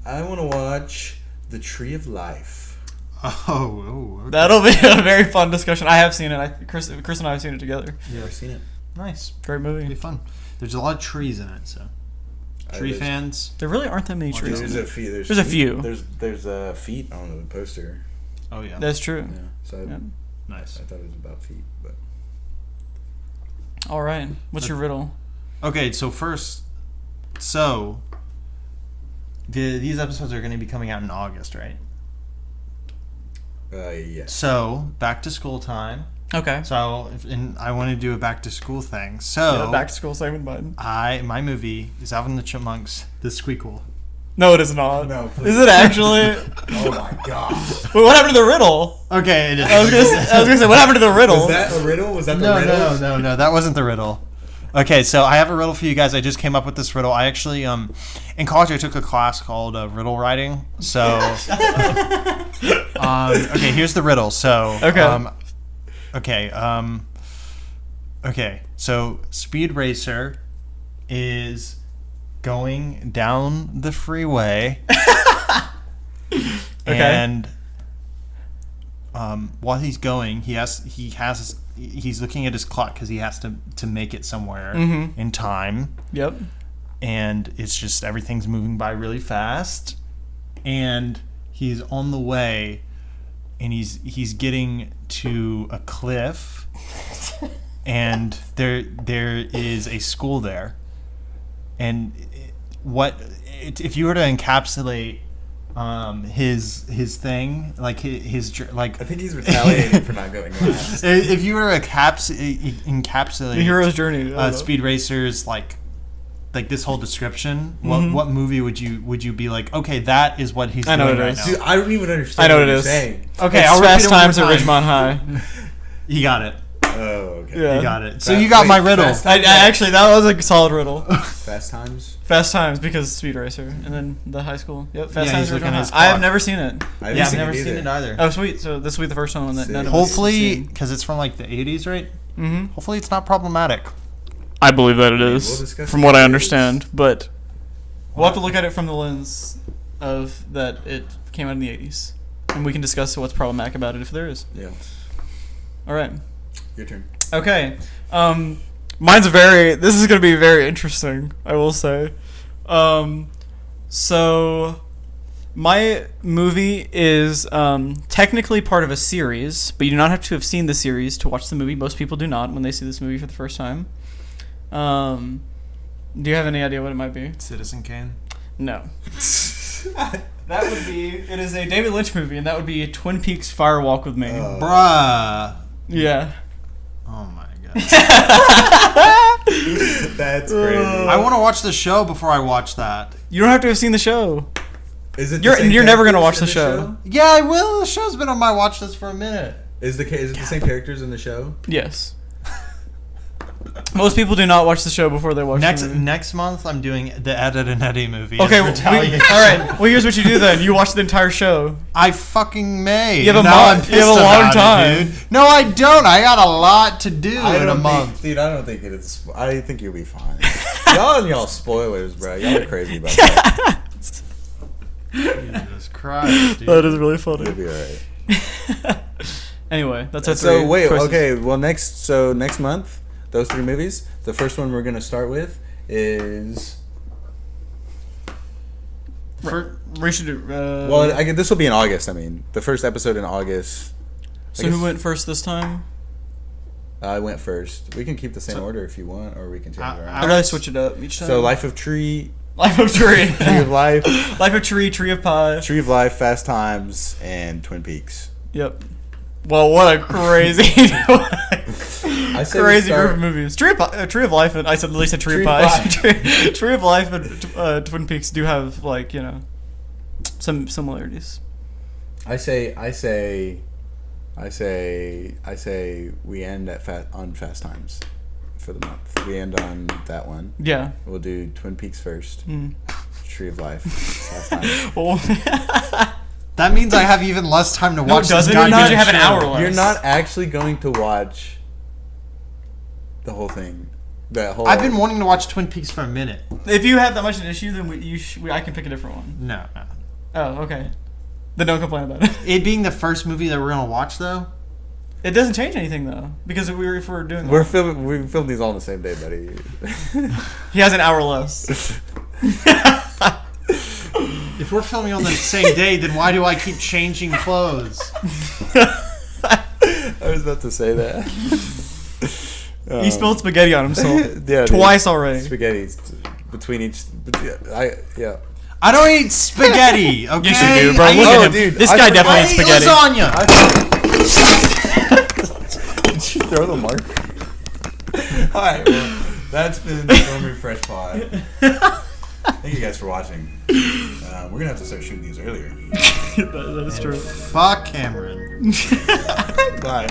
A: want to watch The Tree of Life.
B: Okay.
C: That'll be a very fun discussion. I have seen it. Chris and I have seen it together.
A: Never seen it.
B: Nice.
C: Great
B: It'll be
C: movie.
B: fun. There's a lot of trees in it, so tree
A: There's-
B: fans.
C: There really aren't that many
B: Well,
C: trees.
A: There's
C: in
A: a
C: it.
A: few.
C: There's a few.
A: There's feet on the poster.
B: Oh yeah.
C: That's true.
A: Yeah. So
C: Yeah.
B: Nice.
A: I thought it was about feet, but
C: All right. What's your riddle?
B: Okay, so first, these episodes are going to be coming out in August, right?
A: yes.
B: So back to school time.
C: Okay.
B: So and I want to do a back to school thing. So
C: Yeah, back to school segment, bud.
B: my movie is Alvin and the Chipmunks, The Squeakquel.
C: No, it is not.
A: No, please.
C: Is it actually?
A: Oh my gosh.
C: Wait, what happened to the riddle?
B: Okay, it is.
C: I was gonna say, what happened to the riddle?
A: Was that a riddle? Was that the riddle?
B: No. That wasn't the riddle. Okay, so I have a riddle for you guys. I just came up with this riddle. I actually, in college, I took a class called riddle writing. So, okay, here's the riddle. So, okay. So, Speed Racer is going down the freeway, and while he's going, he's looking at his clock because he has to make it somewhere in time.
C: Yep.
B: And it's just everything's moving by really fast, and he's on the way, and he's getting to a cliff, and there is a school there, and if you were to encapsulate his thing, like his
A: I think he's retaliating for not going last.
B: if you were to encapsulate
C: The hero's journey.
B: Speed Racer's like this whole description, what movie would you be like? Okay, that is what he's doing right now.
A: Dude, I don't even understand.
C: I know
A: what
C: what it
A: you're
C: is.
A: saying.
B: Okay,
C: It's
B: I'll repeat
C: Fast
B: it one more
C: Times at
B: time.
C: Ridgemont High.
B: You got it.
A: Oh, okay.
C: Yeah.
B: You got it. So you got my riddle.
A: Fast
C: I actually, that was a solid riddle.
A: Fast Times.
C: Fast Times because Speed Racer, and then the high school. Yep, Fast
B: Yeah,
C: Times.
B: he's looking
C: Ridgemont
B: at his
C: High. I have
B: clock.
C: never seen it.
A: I
B: Yeah, I've
A: seen
B: never
A: it
B: seen it either.
C: Oh, sweet. So this will be the first one that
A: Sick.
C: none of us have
B: Hopefully,
C: seen.
B: because it's from like the 80s, right?
C: Mm-hmm.
B: Hopefully, it's not problematic.
C: I believe that it
A: We'll
C: is,
A: discuss
C: from
A: it
C: what I
A: later.
C: understand. But we'll have to look at it from the lens of that it came out in the 80s, and we can discuss what's problematic about it if there is.
A: Yeah.
C: All right.
A: Your turn.
C: Okay. This is going to be very interesting, I will say. So my movie is technically part of a series, but you do not have to have seen the series to watch the movie. Most people do not when they see this movie for the first time. Do you have any idea what it might be?
B: Citizen Kane.
C: No. That would be... It is a David Lynch movie, and that would be Twin Peaks Fire Walk with Me.
B: Bruh.
C: Yeah.
B: Oh my god.
A: That's crazy.
B: I want to watch the show before I watch that.
C: You don't have to have seen the show.
A: Is it?
C: You're never gonna watch the show.
B: Yeah, I will. The show's been on my watch list for a minute.
A: Is it the same characters in the show?
C: Yes. Most people do not watch the show before they watch the movie.
B: Next month, I'm doing the Ed, Ed and Eddie movie.
C: Okay,
B: as
C: all
B: retaliation.
C: right. Well, here's what you do then. You watch the entire show.
B: I fucking may.
C: You have a
B: Now
C: month.
B: I'm
C: You have a
B: pissed
C: long
B: about
C: time.
B: it, dude. No, I don't. I got a lot to do in a month.
A: Dude, I don't think it is. I think you'll be fine. Y'all spoilers, bro. Y'all are crazy about that.
B: Jesus Christ, dude.
C: That is really funny.
A: You'll be alright.
C: Anyway, that's our
A: So
C: three
A: wait,
C: choices.
A: okay. Well, next month, those three movies. The first one we're gonna start with is.
C: We should do.
A: Well, this will be in August. I mean, the first episode in August.
C: so who went first this time?
A: I went first. We can keep the same order if you want, or we can change it around.
C: I'd rather switch it up each time.
A: So, Life of Tree,
C: Life of Tree.
A: Tree of Life,
C: Life of Tree, Tree of Pie.
A: Tree of Life, Fast Times, and Twin Peaks.
C: Yep. Well, what a crazy,
A: I said
C: crazy group of movies. Tree of Life, and I said at least a Tree of Pie. Tree of Life and Twin Peaks do have some similarities.
A: I say we end on Fast Times for the month. We end on that one.
C: Yeah.
A: We'll do Twin Peaks first.
C: Mm.
A: Tree of Life. Fast Times.
C: Well,
B: That means I have even less time to watch.
C: doesn't
B: this
C: it?
B: goddamn
C: You have an
B: show.
C: hour left.
A: You're not actually going to watch the whole thing.
B: I've been wanting to watch Twin Peaks for a minute.
C: if you have that much an issue, then I can pick a different one.
B: No.
C: Oh, okay. Then don't complain about it.
B: It being the first movie that we're gonna watch, though.
C: It doesn't change anything though, because if we're doing.
A: We filmed these all on the same day, buddy.
C: He has an hour less.
B: If we're filming on the same day, then why do I keep changing clothes?
A: I was about to say that.
C: He spilled spaghetti on himself
A: Yeah,
C: twice already.
A: Spaghetti between each. Yeah.
B: I don't eat spaghetti. Okay.
C: Yes, you do, bro.
B: I
C: Look
B: eat-
C: at him.
A: dude,
C: This
A: I
C: guy
A: forgot-
C: definitely
B: I
C: eats
B: eat
C: spaghetti.
B: lasagna.
A: Did you throw the mark? Alright, well, that's been the Film Refresh Pod. Thank you guys for watching. We're going to have to start shooting these earlier.
C: That is true.
B: Fuck Cameron.
A: Bye.